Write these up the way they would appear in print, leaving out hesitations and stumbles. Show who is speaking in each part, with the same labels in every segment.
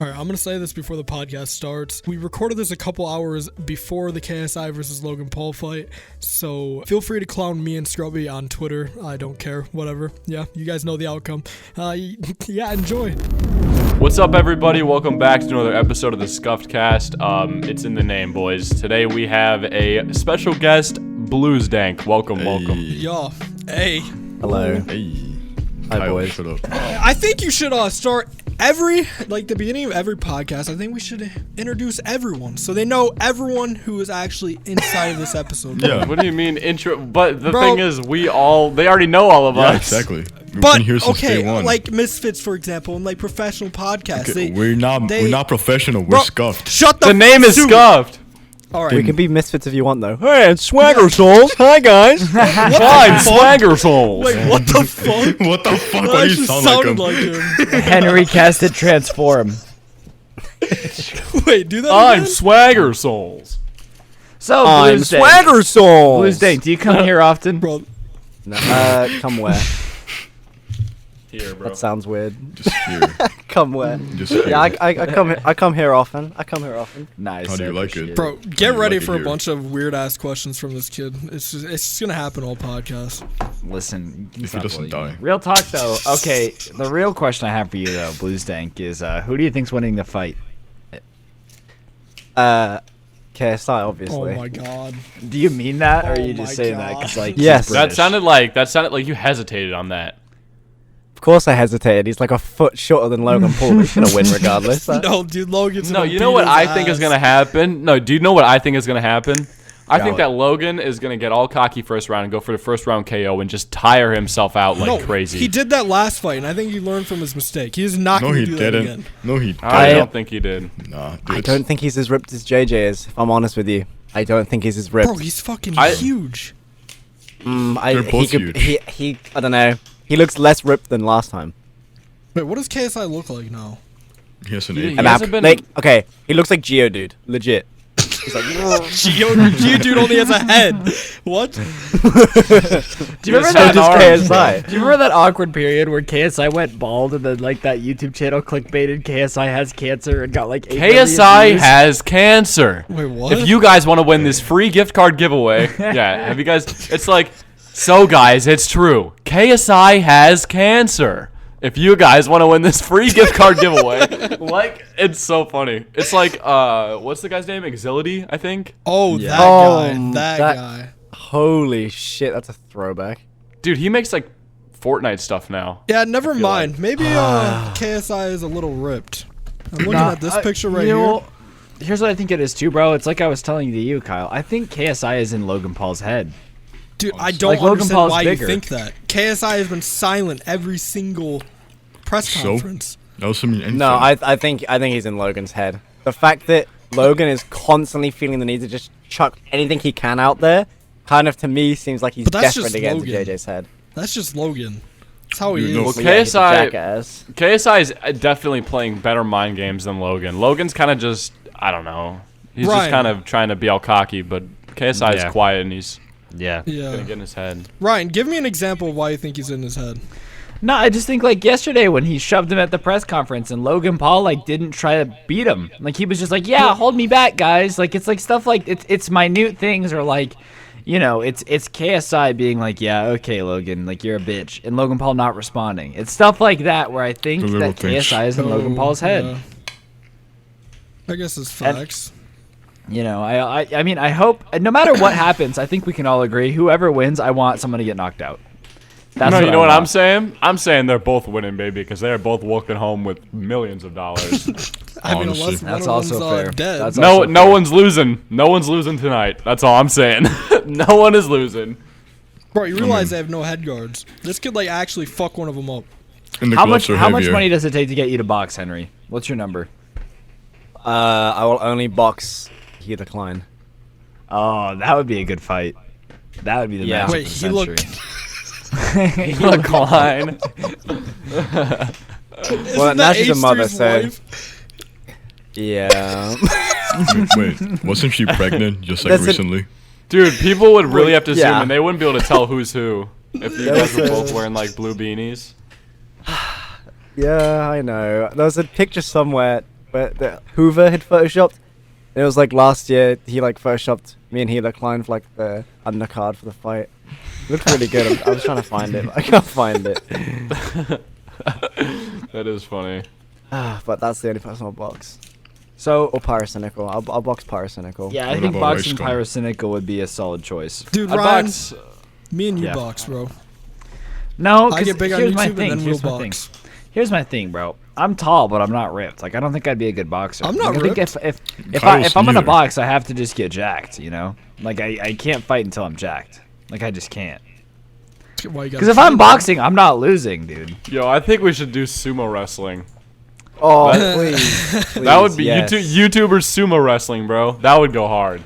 Speaker 1: All right, I'm going to say this before the podcast starts. We recorded this a couple hours before the KSI versus Logan Paul fight, so feel free to clown me and Scrubby on Twitter. I don't care, whatever. Yeah, you guys know the outcome. Yeah, enjoy.
Speaker 2: What's up, everybody? Welcome back to another episode of the SkuffedCast. It's in the name, boys. Today we have a special guest, BluesDank. Welcome.
Speaker 1: Yo, hey.
Speaker 3: Hello.
Speaker 4: Hey.
Speaker 3: Hi, boys.
Speaker 4: Shut up.
Speaker 1: I think you should start the beginning of every podcast. I think we should introduce everyone so they know everyone who is actually inside of this episode.
Speaker 4: Yeah.
Speaker 2: What do you mean intro? But the thing is, they already know all of us.
Speaker 4: Yeah, exactly. We've
Speaker 1: But
Speaker 4: been here since day
Speaker 1: okay,
Speaker 4: one.
Speaker 1: like Misfits, for example, and like professional podcasts.
Speaker 4: Okay, we're not professional. We're
Speaker 1: Bro,
Speaker 4: scuffed.
Speaker 1: Shut
Speaker 2: The name is
Speaker 1: soup.
Speaker 2: Scuffed.
Speaker 1: All right.
Speaker 3: We can be misfits if you want, though.
Speaker 5: Hey, it's SwaggerSouls. Hi, guys.
Speaker 2: I'm SwaggerSouls.
Speaker 1: Wait, what the fuck?
Speaker 4: What the fuck?
Speaker 1: That
Speaker 4: Why do you
Speaker 1: actually
Speaker 4: sound
Speaker 1: sounded
Speaker 4: like him?
Speaker 1: like him.
Speaker 5: Henry casted transform.
Speaker 1: Wait, do that
Speaker 2: I'm
Speaker 1: again?
Speaker 2: SwaggerSouls.
Speaker 5: So,
Speaker 3: I'm
Speaker 5: BluesDank.
Speaker 3: SwaggerSouls.
Speaker 5: BluesDank, do you come here often?
Speaker 1: Bro,
Speaker 3: No, come where?
Speaker 2: Here, bro.
Speaker 3: That sounds weird.
Speaker 4: Just here.
Speaker 3: Come where?
Speaker 4: Just here.
Speaker 3: Yeah, I come here often.
Speaker 5: Nice.
Speaker 4: How do you
Speaker 5: I
Speaker 4: like
Speaker 5: appreciate
Speaker 4: it?
Speaker 1: bro, get
Speaker 4: you
Speaker 1: ready
Speaker 4: like it
Speaker 1: for a
Speaker 4: here?
Speaker 1: bunch of weird ass questions from this kid. It's just gonna happen all podcast.
Speaker 5: Listen,
Speaker 4: If he doesn't die.
Speaker 5: Real talk, though. Okay, the real question I have for you, though, BluesDank, is who do you think's winning the fight?
Speaker 3: KSI, obviously.
Speaker 1: Oh my god.
Speaker 5: Do you mean that, or are
Speaker 1: Oh
Speaker 5: you
Speaker 1: my
Speaker 5: just saying that
Speaker 1: God.
Speaker 5: because, like,
Speaker 3: Yes.
Speaker 5: he's
Speaker 2: That
Speaker 5: British?
Speaker 2: sounded like you hesitated on that.
Speaker 3: Of course I hesitated. He's like a foot shorter than Logan Paul. He's gonna win regardless.
Speaker 1: No, dude, Logan's
Speaker 2: No,
Speaker 1: gonna
Speaker 2: you know
Speaker 1: beat
Speaker 2: what
Speaker 1: his
Speaker 2: I think is
Speaker 1: ass.
Speaker 2: gonna happen? No, do you know what I think is gonna happen? I think
Speaker 3: what?
Speaker 2: that Logan is gonna get all cocky first round and go for the first round KO and just tire himself out like
Speaker 1: No,
Speaker 2: crazy.
Speaker 1: He did that last fight, and I think he learned from his mistake. He is not
Speaker 4: No,
Speaker 1: gonna
Speaker 4: he
Speaker 1: do that
Speaker 4: didn't.
Speaker 1: again.
Speaker 4: No, he didn't.
Speaker 2: I don't think he did.
Speaker 4: Nah, dude.
Speaker 3: I don't think he's as ripped as JJ is. If I'm honest with you, I don't think he's as ripped.
Speaker 1: Bro, he's fucking
Speaker 2: I-
Speaker 1: huge.
Speaker 4: They're
Speaker 3: he
Speaker 4: both
Speaker 3: could,
Speaker 4: huge.
Speaker 3: he, I don't know. He looks less ripped than last time.
Speaker 1: Wait, what does KSI look like now?
Speaker 4: He has an
Speaker 2: He-
Speaker 4: eight.
Speaker 2: he
Speaker 3: And
Speaker 2: hasn't been-
Speaker 3: okay, he looks like Geodude, legit. He's like,
Speaker 1: Geodude only has a head. What?
Speaker 5: Do you remember
Speaker 2: Just
Speaker 5: that?
Speaker 2: had arms,
Speaker 3: KSI.
Speaker 5: Do you remember that awkward period where KSI went bald and then, like, that YouTube channel clickbaited KSI has cancer and got, like, 8 million
Speaker 2: KSI
Speaker 5: views?
Speaker 2: has cancer.
Speaker 1: Wait, what?
Speaker 2: If you guys want to win this free gift card giveaway, yeah, have you guys? It's like, so guys, it's true. KSI has cancer. If you guys want to win this free gift card giveaway, like, it's so funny. It's like, what's the guy's name? 𝗲𝗢𝗏, I think.
Speaker 1: Oh,
Speaker 5: Yeah.
Speaker 1: that guy.
Speaker 3: Oh,
Speaker 1: That
Speaker 3: that-
Speaker 1: guy.
Speaker 3: holy shit, that's a throwback.
Speaker 2: Dude, he makes like Fortnite stuff now.
Speaker 1: Yeah, never
Speaker 2: feel
Speaker 1: mind. Maybe KSI is a little ripped. I'm looking
Speaker 5: Nah,
Speaker 1: at this picture right
Speaker 5: you
Speaker 1: here.
Speaker 5: know, here's what I think it is too, bro. It's like I was telling you, Kyle. I think KSI is in Logan Paul's head.
Speaker 1: Dude, I don't
Speaker 5: Like, Logan
Speaker 1: understand
Speaker 5: Paul's
Speaker 1: why
Speaker 5: bigger.
Speaker 1: you think that. KSI has been silent every single press
Speaker 4: So?
Speaker 1: conference.
Speaker 4: That was something. Anything.
Speaker 3: No, I think he's in Logan's head. The fact that Logan is constantly feeling the need to just chuck anything he can out there, kind of to me seems like he's
Speaker 1: But that's
Speaker 3: desperate
Speaker 1: just
Speaker 3: to get into
Speaker 1: Logan.
Speaker 3: JJ's head.
Speaker 1: That's just Logan. That's how he
Speaker 4: Dude,
Speaker 1: is.
Speaker 4: no.
Speaker 2: Well,
Speaker 3: But yeah, he's a
Speaker 2: KSI
Speaker 3: jackass.
Speaker 2: KSI is definitely playing better mind games than Logan. Logan's kind of just, I don't know. He's just
Speaker 1: Ryan.
Speaker 2: kind of trying to be all cocky, but KSI
Speaker 5: Yeah.
Speaker 2: is quiet and he's
Speaker 5: Yeah.
Speaker 1: Yeah.
Speaker 2: gonna get in his head.
Speaker 1: Ryan, give me an example of why you think he's in his head.
Speaker 5: No, I just think like yesterday when he shoved him at the press conference and Logan Paul like didn't try to beat him. Like he was just like, "Yeah, hold me back, guys." Like it's like stuff like it's minute things or like, you know, it's KSI being like, "Yeah, okay, Logan, like you're a bitch," and Logan Paul not responding. It's stuff like that where I think
Speaker 4: The little
Speaker 5: that
Speaker 4: things.
Speaker 5: KSI is in Logan Paul's head.
Speaker 1: Yeah. I guess it's facts.
Speaker 5: You know, I mean, I hope no matter what happens, I think we can all agree whoever wins, I want someone to get knocked out. That's
Speaker 2: No, you know
Speaker 5: I
Speaker 2: what I'm
Speaker 5: want.
Speaker 2: saying? I'm saying they're both winning, baby, because they're both walking home with millions of dollars.
Speaker 1: I mean,
Speaker 4: Honestly.
Speaker 1: unless one
Speaker 5: That's
Speaker 1: of
Speaker 5: also
Speaker 1: them's
Speaker 5: fair.
Speaker 1: dead.
Speaker 5: That's
Speaker 2: no,
Speaker 5: also
Speaker 2: no
Speaker 5: fair.
Speaker 2: one's losing. No one's losing tonight. That's all I'm saying. No one is losing.
Speaker 1: Bro, you realize they have no head guards. This could like actually fuck one of them up.
Speaker 4: And the
Speaker 5: How
Speaker 4: gloves
Speaker 5: much?
Speaker 4: are
Speaker 5: How much
Speaker 4: heavier.
Speaker 5: money does it take to get you to box, Henry? What's your number?
Speaker 3: I will only box he decline.
Speaker 5: Oh, that would be a good fight. That would be the
Speaker 3: Yeah.
Speaker 5: match
Speaker 1: Wait,
Speaker 5: of the
Speaker 1: he
Speaker 5: century.
Speaker 1: looked.
Speaker 2: You look Klein.
Speaker 3: Well, now she's a mother,
Speaker 1: H3's
Speaker 3: so
Speaker 1: wife?
Speaker 3: yeah.
Speaker 4: Wait, wasn't she pregnant just like
Speaker 3: That's it.
Speaker 4: recently?
Speaker 2: Dude, people would really have to zoom
Speaker 3: Yeah.
Speaker 2: in. They wouldn't be able to tell who's who if you guys were
Speaker 3: That's,
Speaker 2: both wearing like blue beanies.
Speaker 3: Yeah, I know. There was a picture somewhere but that Hoover had photoshopped. It was like last year. He like photoshopped me and Helix Klein for like the undercard for the fight. It looked really good. I was trying to find it, but I can't find it.
Speaker 2: That is funny.
Speaker 3: But that's the only person I'll box.
Speaker 5: So
Speaker 3: Or Pyrocynical. I'll box Pyrocynical.
Speaker 5: yeah, I
Speaker 4: What
Speaker 5: think
Speaker 4: about
Speaker 5: boxing
Speaker 4: Raycon?
Speaker 5: Pyrocynical would be a solid choice.
Speaker 1: Dude,
Speaker 2: I'd
Speaker 1: Ryan,
Speaker 2: box.
Speaker 1: me and you
Speaker 5: Yeah.
Speaker 1: box, bro.
Speaker 5: No,
Speaker 1: I
Speaker 5: because
Speaker 1: get big on
Speaker 5: here's my
Speaker 1: YouTube
Speaker 5: thing.
Speaker 1: and then
Speaker 5: Here's
Speaker 1: we'll
Speaker 5: my thing.
Speaker 1: box.
Speaker 5: Here's my thing, bro. I'm tall, but I'm not ripped. Like I don't think I'd be a good boxer.
Speaker 1: I'm not
Speaker 5: Like, I think
Speaker 1: ripped.
Speaker 4: Kyle's
Speaker 5: if I'm gonna
Speaker 4: neither.
Speaker 5: box, I have to just get jacked. You know, like I can't fight until I'm jacked. Like I just can't.
Speaker 1: Why you
Speaker 5: Because if I'm boxing, I'm not losing, dude.
Speaker 2: Yo, I think we should do sumo wrestling.
Speaker 3: Oh,
Speaker 2: That-
Speaker 3: please.
Speaker 2: That would be
Speaker 3: yes.
Speaker 2: YouTubers sumo wrestling, bro. That would go hard.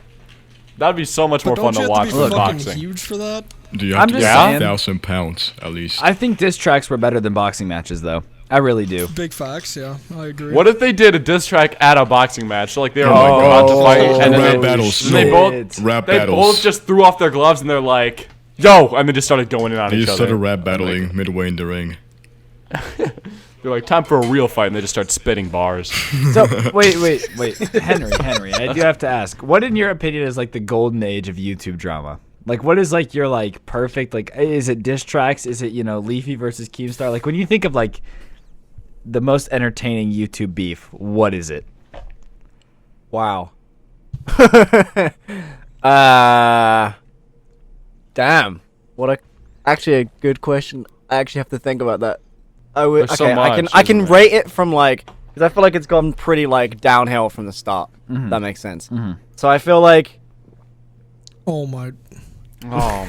Speaker 2: That would be so much more
Speaker 1: But
Speaker 2: fun
Speaker 1: don't
Speaker 2: to
Speaker 1: you
Speaker 2: watch
Speaker 1: have to
Speaker 2: than
Speaker 1: be fucking
Speaker 2: boxing.
Speaker 1: huge for that?
Speaker 4: Do you have
Speaker 5: I'm
Speaker 4: to
Speaker 5: just
Speaker 4: get
Speaker 5: saying.
Speaker 4: 1,000 pounds at least?
Speaker 5: I think diss tracks were better than boxing matches, though. I really do.
Speaker 1: Big facts, yeah, I agree.
Speaker 2: What if they did a diss track at a boxing match? So like they were
Speaker 4: Oh my
Speaker 2: like about to
Speaker 4: God.
Speaker 2: fight,
Speaker 4: Oh,
Speaker 2: and then
Speaker 4: rap
Speaker 2: they,
Speaker 4: battles.
Speaker 2: and they
Speaker 4: No.
Speaker 2: both
Speaker 4: Rap
Speaker 2: they
Speaker 4: battles.
Speaker 2: both just threw off their gloves and they're like, "Yo!" and they just started going in on
Speaker 4: They
Speaker 2: each
Speaker 4: just
Speaker 2: other.
Speaker 4: started rap battling midway in the ring.
Speaker 2: They're like, "Time for a real fight," and they just start spitting bars.
Speaker 5: So wait, Henry. I do have to ask, what in your opinion is like the golden age of YouTube drama? Like, what is like your like perfect like? Is it diss tracks? Is it 𝗲𝗏𝗏 versus Keemstar? Like when you think of like the most entertaining YouTube beef, what is it?
Speaker 3: Wow. Damn. Actually a good question. I actually have to think about that. I would.
Speaker 2: There's so
Speaker 3: Okay,
Speaker 2: much,
Speaker 3: I can
Speaker 2: isn't there?
Speaker 3: rate it from like, because I feel like it's gone pretty like downhill from the start. That makes sense. So I feel like
Speaker 1: Oh my.
Speaker 2: Oh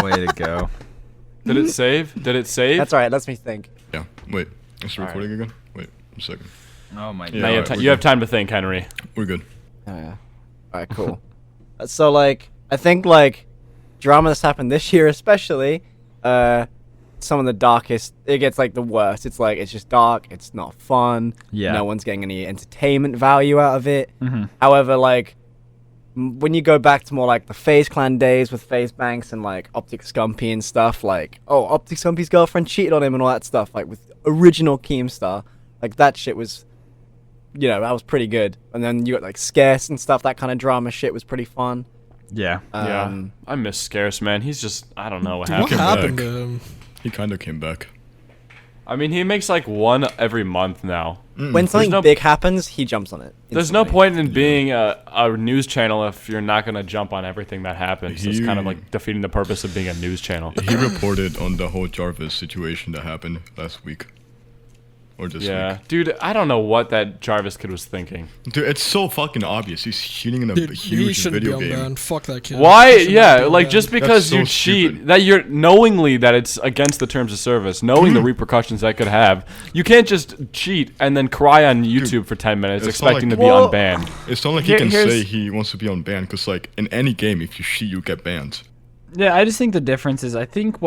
Speaker 5: Way to go.
Speaker 2: Did it save? Did it save?
Speaker 3: that's alright. Lets me think.
Speaker 4: Yeah. Wait. Is it recording again? Wait a second.
Speaker 5: Oh my
Speaker 4: Yeah.
Speaker 2: Now you have,
Speaker 4: alright,
Speaker 2: you have time to think, Henry.
Speaker 4: We're good.
Speaker 3: Oh yeah. Alright, cool. So like, I think like drama that's happened this year, especially, some of the darkest. It gets like the worst. It's like it's just dark. It's not fun.
Speaker 5: Yeah.
Speaker 3: No one's getting any entertainment value out of it.
Speaker 5: Mm-hmm.
Speaker 3: However, like when you go back to more like the FaZe Clan days with FaZe Banks and like Optic Scumpy and stuff, like Optic Scumpy's girlfriend cheated on him and all that stuff, like with original Keemstar, like that shit was, that was pretty good. And then you got like Scarce and stuff. That kind of drama shit was pretty fun.
Speaker 5: Yeah.
Speaker 2: Yeah, I miss Scarce, man. He's just, I don't know what
Speaker 1: What
Speaker 2: happened.
Speaker 1: happened
Speaker 4: back.
Speaker 1: to him?
Speaker 4: He kind of came back.
Speaker 2: I mean, he makes like one every month now.
Speaker 3: When something
Speaker 2: no-
Speaker 3: big happens, he jumps on it.
Speaker 2: There's no
Speaker 3: instantly.
Speaker 2: point in being a news channel if you're not gonna jump on everything that happens. It's kind of
Speaker 4: He-
Speaker 2: like defeating the purpose of being a news channel.
Speaker 4: He reported on the whole Jarvis situation that happened last week. Or this
Speaker 2: Yeah, dude, I don't know what that Jarvis kid was thinking.
Speaker 4: week. Dude, it's so fucking obvious. He's cheating in a
Speaker 1: Dude, he
Speaker 4: huge
Speaker 1: shouldn't be
Speaker 4: video
Speaker 1: on
Speaker 4: game.
Speaker 1: band. Fuck that kid.
Speaker 2: Why?
Speaker 1: He should not
Speaker 2: Yeah,
Speaker 1: be on
Speaker 2: like
Speaker 1: band.
Speaker 2: just because
Speaker 4: so
Speaker 2: you cheat,
Speaker 4: stupid.
Speaker 2: that you're knowingly that it's against the terms of service, knowing the repercussions that could have. You can't just cheat and then cry on YouTube for 10 minutes
Speaker 4: it's not
Speaker 2: expecting
Speaker 4: like-
Speaker 2: to be
Speaker 5: Well-
Speaker 2: unbanned.
Speaker 4: It's not like he can
Speaker 5: Here's-
Speaker 4: say he wants to be on ban, because like in any game, if you cheat, you get banned.
Speaker 5: Yeah, I just think the difference is I think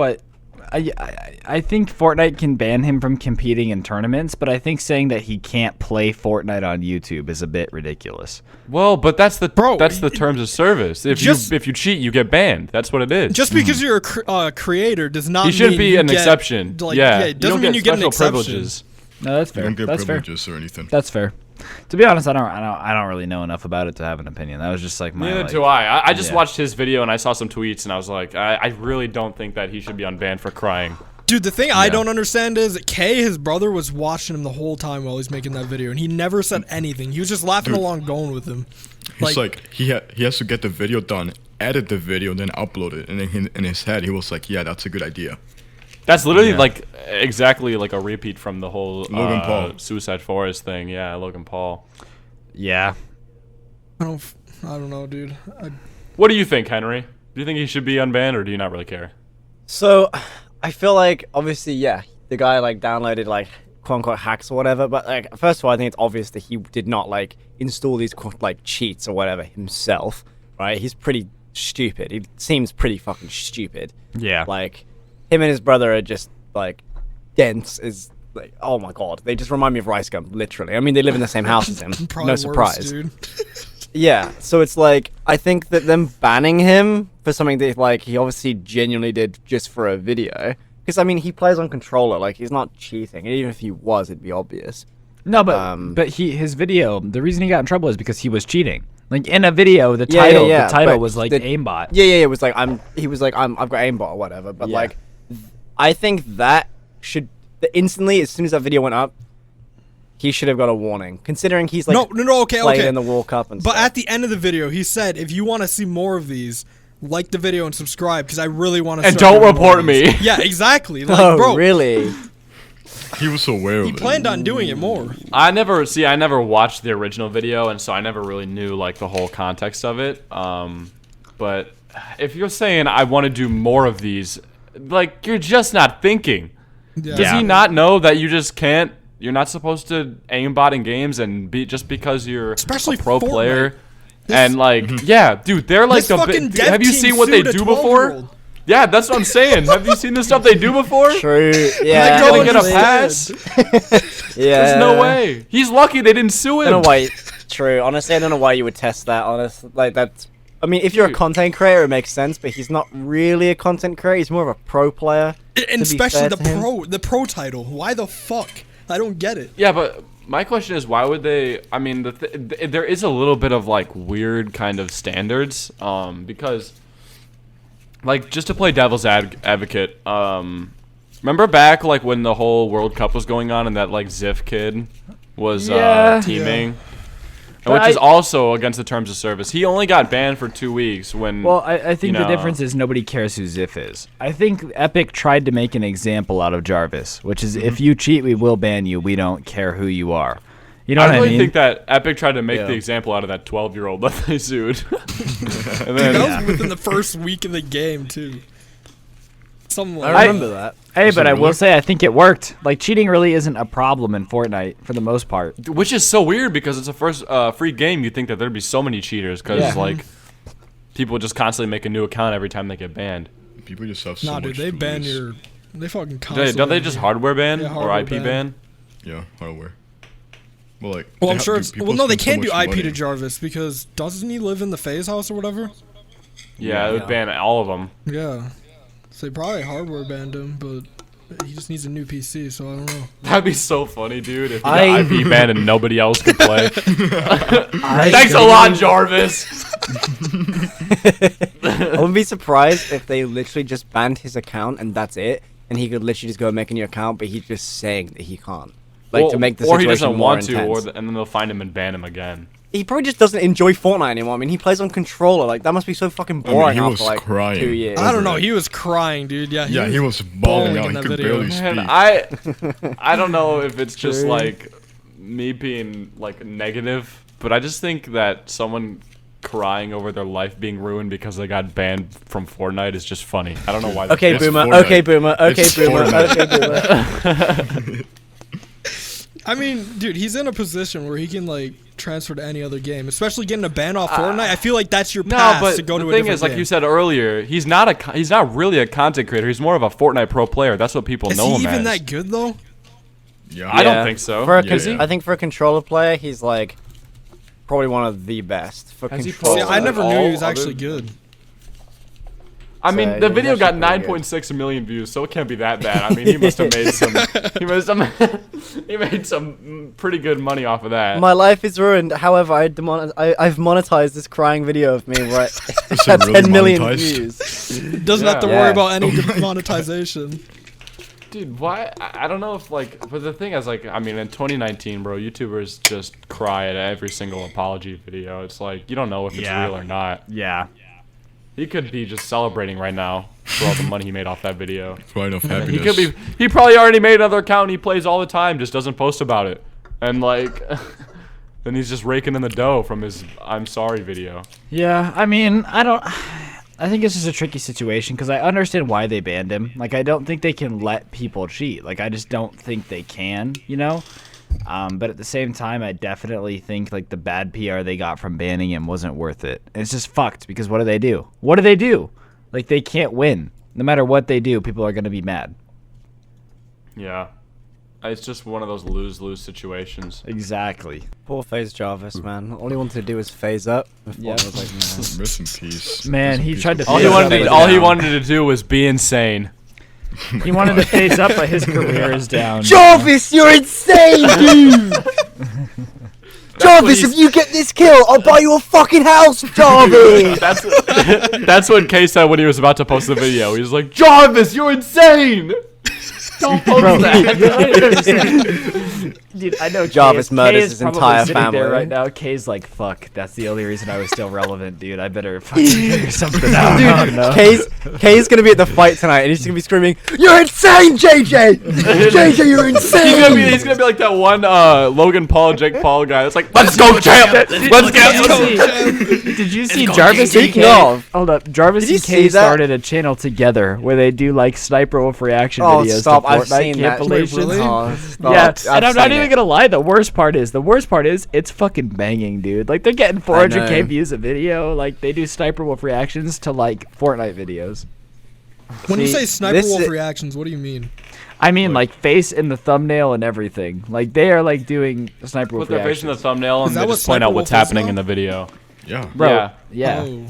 Speaker 5: I think Fortnite can ban him from competing in tournaments, but I think saying that he can't play Fortnite on YouTube is a bit ridiculous.
Speaker 2: Well, but that's the
Speaker 1: Bro,
Speaker 2: terms of service. If
Speaker 1: just-
Speaker 2: you cheat, you get banned. That's what it is.
Speaker 1: Just because you're a creator does not
Speaker 2: you shouldn't
Speaker 1: mean
Speaker 2: be
Speaker 1: you
Speaker 2: an
Speaker 1: get,
Speaker 2: exception.
Speaker 1: Like,
Speaker 2: yeah,
Speaker 1: it doesn't
Speaker 2: you
Speaker 1: mean
Speaker 2: don't
Speaker 1: you
Speaker 2: get
Speaker 1: get an
Speaker 2: special
Speaker 1: exception.
Speaker 2: privileges.
Speaker 5: No, that's
Speaker 4: You
Speaker 5: fair.
Speaker 4: don't get
Speaker 5: That's fair.
Speaker 4: privileges or anything.
Speaker 5: That's fair. To be honest, I don't really know enough about it to have an opinion. That was just like my.
Speaker 2: Neither
Speaker 5: like,
Speaker 2: do I. I just
Speaker 5: yeah.
Speaker 2: watched his video and I saw some tweets and I was like, I really don't think that he should be unbanned for crying.
Speaker 1: Dude, the thing I don't understand is Kay, his brother, was watching him the whole time while he's making that video, and he never said anything. He was just laughing
Speaker 4: Dude.
Speaker 1: along, going with him.
Speaker 4: He's like he has to get the video done, edit the video, then upload it. And then in his head, he was like, "Yeah, that's a good idea."
Speaker 2: That's literally like exactly like a repeat from the whole
Speaker 4: Logan Paul.
Speaker 2: Suicide Forest thing. Yeah, Logan Paul.
Speaker 5: Yeah.
Speaker 1: I don't know, dude.
Speaker 2: What do you think, Henry? Do you think he should be unbanned or do you not really care?
Speaker 3: So, I feel like obviously, yeah, the guy like downloaded like quote unquote hacks or whatever. But like, first of all, I think it's obvious that he did not like install these like cheats or whatever himself, right? He's pretty stupid. He seems pretty fucking stupid.
Speaker 5: Yeah.
Speaker 3: Like, him and his brother are just like dense as like, oh my god, they just remind me of Rice Gum, literally. I mean, they live in the same house as him.
Speaker 1: Probably
Speaker 3: No
Speaker 1: worse,
Speaker 3: surprise.
Speaker 1: dude.
Speaker 3: Yeah, so it's like, I think that them banning him for something that like he obviously genuinely did just for a video, because I mean he plays on controller, like he's not cheating, and even if he was, it'd be obvious.
Speaker 5: No, but his video. The reason he got in trouble is because he was cheating. Like in a video, the title was like aimbot.
Speaker 3: Yeah, it was like he was like I've got aimbot or whatever. But like, I think that instantly as soon as that video went up, he should have got a warning. Considering he's like played in the World Cup and
Speaker 1: But
Speaker 3: stuff.
Speaker 1: at the end of the video, he said, if you want to see more of these, like the video and subscribe because I really want to.
Speaker 2: And don't report me.
Speaker 1: Yeah, exactly. Like, bro,
Speaker 3: really?
Speaker 4: He was so aware of
Speaker 1: he
Speaker 4: it.
Speaker 1: planned on doing it more.
Speaker 2: I never watched the original video, and so I never really knew like the whole context of it. But if you're saying I want to do more of these, like you're just not thinking.
Speaker 1: Yeah.
Speaker 2: Does he not know that you just can't? You're not supposed to aimbot in games and be just because you're
Speaker 1: Especially
Speaker 2: a pro
Speaker 1: Fortnite.
Speaker 2: player. And like, yeah, dude, they're like
Speaker 1: This fucking dev
Speaker 2: have you
Speaker 1: team
Speaker 2: seen what they
Speaker 1: sued a
Speaker 2: do before?
Speaker 1: 12-year-old.
Speaker 2: Yeah, that's what I'm saying. Have you seen the stuff they do before?
Speaker 3: True.
Speaker 2: They
Speaker 3: Yeah.
Speaker 2: don't get a
Speaker 1: honestly.
Speaker 2: pass.
Speaker 3: Yeah.
Speaker 2: There's no way. He's lucky they didn't sue
Speaker 3: I don't
Speaker 2: him.
Speaker 3: know why. True. Honestly, I don't know why you would test that. Honestly, like that's. I mean, if you're a content creator, it makes sense. But he's not really a content creator. He's more of a pro player.
Speaker 1: And especially
Speaker 3: fair to him.
Speaker 1: the pro title. Why the fuck? I don't get it.
Speaker 2: Yeah, but my question is, why would they? I mean, there is a little bit of like weird kind of standards, because, like, just to play devil's advocate, remember back like when the whole World Cup was going on and that like Ziff kid was teaming.
Speaker 5: But
Speaker 2: Which is also against the terms of service. He only got banned for 2 weeks when.
Speaker 5: Well, I think the difference is nobody cares who Ziff is. I think Epic tried to make an example out of Jarvis, which is if you cheat, we will ban you. We don't care who you are. You know what I mean?
Speaker 2: I really think that Epic tried to make the example out of that 12-year-old that they sued. And then,
Speaker 1: That was within the first week of the game too. Something like
Speaker 3: I remember that.
Speaker 5: Hey, but I will
Speaker 4: really?
Speaker 5: say I think it worked. Like cheating really isn't a problem in Fortnite for the most part.
Speaker 2: which is so weird because it's a first free game. You'd think that there'd be so many cheaters because like people just constantly make a new account every time they get banned.
Speaker 4: People just have so
Speaker 1: Nah,
Speaker 4: much
Speaker 1: dude, they
Speaker 4: to
Speaker 1: ban
Speaker 4: lose.
Speaker 1: they fucking constantly.
Speaker 2: Don't they just hardware ban
Speaker 1: Yeah,
Speaker 2: or
Speaker 1: hardware
Speaker 2: IP
Speaker 1: ban.
Speaker 2: ban?
Speaker 4: Yeah, hardware. Well, like.
Speaker 1: Well,
Speaker 4: they
Speaker 1: I'm
Speaker 4: have-
Speaker 1: sure
Speaker 4: dude,
Speaker 1: it's.
Speaker 4: people
Speaker 1: Well, no, they
Speaker 4: spend so
Speaker 1: can't do
Speaker 4: much
Speaker 1: IP to
Speaker 4: money.
Speaker 1: Jarvis because doesn't he live in the FaZe house or whatever?
Speaker 2: Yeah, it would ban all of them.
Speaker 1: Yeah. So they probably hardware banned him, but he just needs a new PC, so I don't know.
Speaker 2: That'd be so funny, dude. If he got
Speaker 3: I-
Speaker 2: IP banned and nobody else could play. Thanks a lot, Jarvis.
Speaker 3: I wouldn't be surprised if they literally just banned his account and that's it, and he could literally just go and make a new account, but he's just saying that he can't, like to make the
Speaker 2: or
Speaker 3: situation
Speaker 2: he doesn't
Speaker 3: more
Speaker 2: want to,
Speaker 3: intense.
Speaker 2: and then they'll find him and ban him again.
Speaker 3: He probably just doesn't enjoy Fortnite anymore. I mean, he plays on controller. Like that must be so fucking boring
Speaker 4: he
Speaker 3: after
Speaker 4: was
Speaker 3: like
Speaker 4: crying.
Speaker 3: 2 years.
Speaker 1: I don't know. He was crying, dude. Yeah.
Speaker 4: Yeah, he was bawling out.
Speaker 1: in
Speaker 4: He
Speaker 1: that
Speaker 4: could
Speaker 1: video.
Speaker 4: barely
Speaker 2: Man,
Speaker 4: speak.
Speaker 2: I don't know if it's just
Speaker 3: True.
Speaker 2: like me being like negative, but I just think that someone crying over their life being ruined because they got banned from Fortnite is just funny. I don't know why.
Speaker 3: Okay,
Speaker 4: It's
Speaker 3: boomer.
Speaker 4: Fortnite.
Speaker 3: Okay, boomer. Okay,
Speaker 4: It's
Speaker 3: boomer.
Speaker 4: Fortnite.
Speaker 3: Okay, boomer.
Speaker 1: I mean, dude, he's in a position where he can like transfer to any other game, especially getting a ban off Fortnite. I feel like that's your
Speaker 2: No,
Speaker 1: path
Speaker 2: but
Speaker 1: to go
Speaker 2: the
Speaker 1: to a
Speaker 2: thing
Speaker 1: different
Speaker 2: is, like
Speaker 1: game.
Speaker 2: you said earlier, he's not really a content creator. He's more of a Fortnite pro player. That's what people
Speaker 1: Is
Speaker 2: know
Speaker 1: he
Speaker 2: him
Speaker 1: even
Speaker 2: as.
Speaker 1: that good though?
Speaker 4: Yeah,
Speaker 2: I don't think so.
Speaker 3: For a
Speaker 4: Is he?
Speaker 3: I think for a controller player, he's like probably one of the best for
Speaker 2: Has he
Speaker 3: controller.
Speaker 1: See, I
Speaker 2: at
Speaker 1: never knew
Speaker 2: all
Speaker 1: he was
Speaker 2: other
Speaker 1: actually
Speaker 2: than-
Speaker 1: good.
Speaker 2: I mean,
Speaker 3: So,
Speaker 2: the
Speaker 3: yeah,
Speaker 2: video
Speaker 3: he's
Speaker 2: got
Speaker 3: actually pretty
Speaker 2: 9.6 million views, so it can't be that bad. I mean, he must have made some. He made some pretty good money off of that.
Speaker 3: My life is ruined. However, I've monetized this crying video of me right
Speaker 4: Is
Speaker 3: at
Speaker 4: it really
Speaker 3: 10 million
Speaker 4: monetized?
Speaker 3: views.
Speaker 1: Doesn't have to
Speaker 3: Yeah.
Speaker 1: worry about any monetization.
Speaker 2: Dude, why? I don't know if like, but the thing is like, I mean, in 2019, bro, YouTubers just cry at every single apology video. It's like you don't know if it's
Speaker 5: Yeah.
Speaker 2: real or not.
Speaker 5: Yeah.
Speaker 2: He could be just celebrating right now for all the money he made off that video.
Speaker 4: Crying of
Speaker 2: He
Speaker 4: happiness.
Speaker 2: could be. He probably already made another account. And he plays all the time, just doesn't post about it, and like, then he's just raking in the dough from his "I'm sorry" video.
Speaker 5: Yeah, I mean, I think it's just a tricky situation because I understand why they banned him. Like, I don't think they can let people cheat. Like, I just don't think they can, you know? But at the same time, I definitely think, like, the bad PR they got from banning him wasn't worth it. And it's just fucked because what do they do? What do they do? Like, they can't win. No matter what they do, people are going to be mad.
Speaker 2: Yeah, it's just one of those lose-lose situations.
Speaker 5: Exactly.
Speaker 3: Poor FaZe Jarvis, man. All he wanted to do was phase up.
Speaker 5: Yeah.
Speaker 3: I was like, nah.
Speaker 4: Rest in peace.
Speaker 5: Man,
Speaker 4: Rest in
Speaker 5: he
Speaker 4: peace
Speaker 5: tried to
Speaker 4: to
Speaker 2: All he
Speaker 5: Yeah,
Speaker 2: wanted,
Speaker 5: that
Speaker 2: all he
Speaker 5: down.
Speaker 2: wanted to do was be insane.
Speaker 5: He wanted to face up, but his career is down.
Speaker 3: Jarvis, you're insane, dude. Jarvis, if you get this kill, I'll buy you a fucking house, Jarvis.
Speaker 2: That's what Kay said when he was about to post the video. He was like, Jarvis, you're insane. Don't post that.
Speaker 5: Dude, I know
Speaker 3: Jarvis murders
Speaker 5: Kay
Speaker 3: his
Speaker 5: is probably
Speaker 3: entire
Speaker 5: sitting
Speaker 3: family.
Speaker 5: there right now. Kay's like, fuck, that's the only reason I was still relevant, dude. I better fucking figure something out.
Speaker 3: Dude, Kay's gonna be at the fight tonight, and he's gonna be screaming, "You're insane, JJ! JJ, you're insane!"
Speaker 2: He's gonna be like that one Logan Paul, Jake Paul guy. It's like, let's go, champ! Let's go!
Speaker 5: Did you see Jarvis and
Speaker 3: Speaking
Speaker 5: Kay?
Speaker 3: of,
Speaker 5: Hold up, Jarvis
Speaker 3: did you
Speaker 5: and Kay
Speaker 3: see that?
Speaker 5: started a channel together where they do like sniper wolf reaction
Speaker 3: Oh,
Speaker 5: videos
Speaker 3: stop!
Speaker 5: to
Speaker 3: I've
Speaker 5: Fortnite
Speaker 3: seen that.
Speaker 5: compilations.
Speaker 1: Wait, really?
Speaker 3: Oh, stop.
Speaker 5: Yeah,
Speaker 3: I've
Speaker 5: and I'm not
Speaker 3: seen
Speaker 5: even
Speaker 3: it.
Speaker 5: gonna lie. The worst part is it's fucking banging, dude. Like they're getting 400K
Speaker 3: know.
Speaker 5: views a video. Like they do sniper wolf reactions to like Fortnite videos.
Speaker 1: When you
Speaker 3: See,
Speaker 1: say Sniper
Speaker 3: this
Speaker 1: Wolf
Speaker 3: is-
Speaker 1: reactions, what do you mean?
Speaker 5: I mean, like face in the thumbnail and everything. Like they are like doing sniper wolf
Speaker 2: Put their face in the
Speaker 5: reactions.
Speaker 2: thumbnail
Speaker 1: Is
Speaker 2: and
Speaker 1: that
Speaker 2: they
Speaker 1: what
Speaker 2: just point
Speaker 1: Sniper
Speaker 2: out what's
Speaker 1: Wolf is
Speaker 2: happening
Speaker 1: now?
Speaker 2: in the video.
Speaker 4: Yeah.
Speaker 5: Bro,
Speaker 2: Yeah.
Speaker 5: yeah.
Speaker 1: Oh.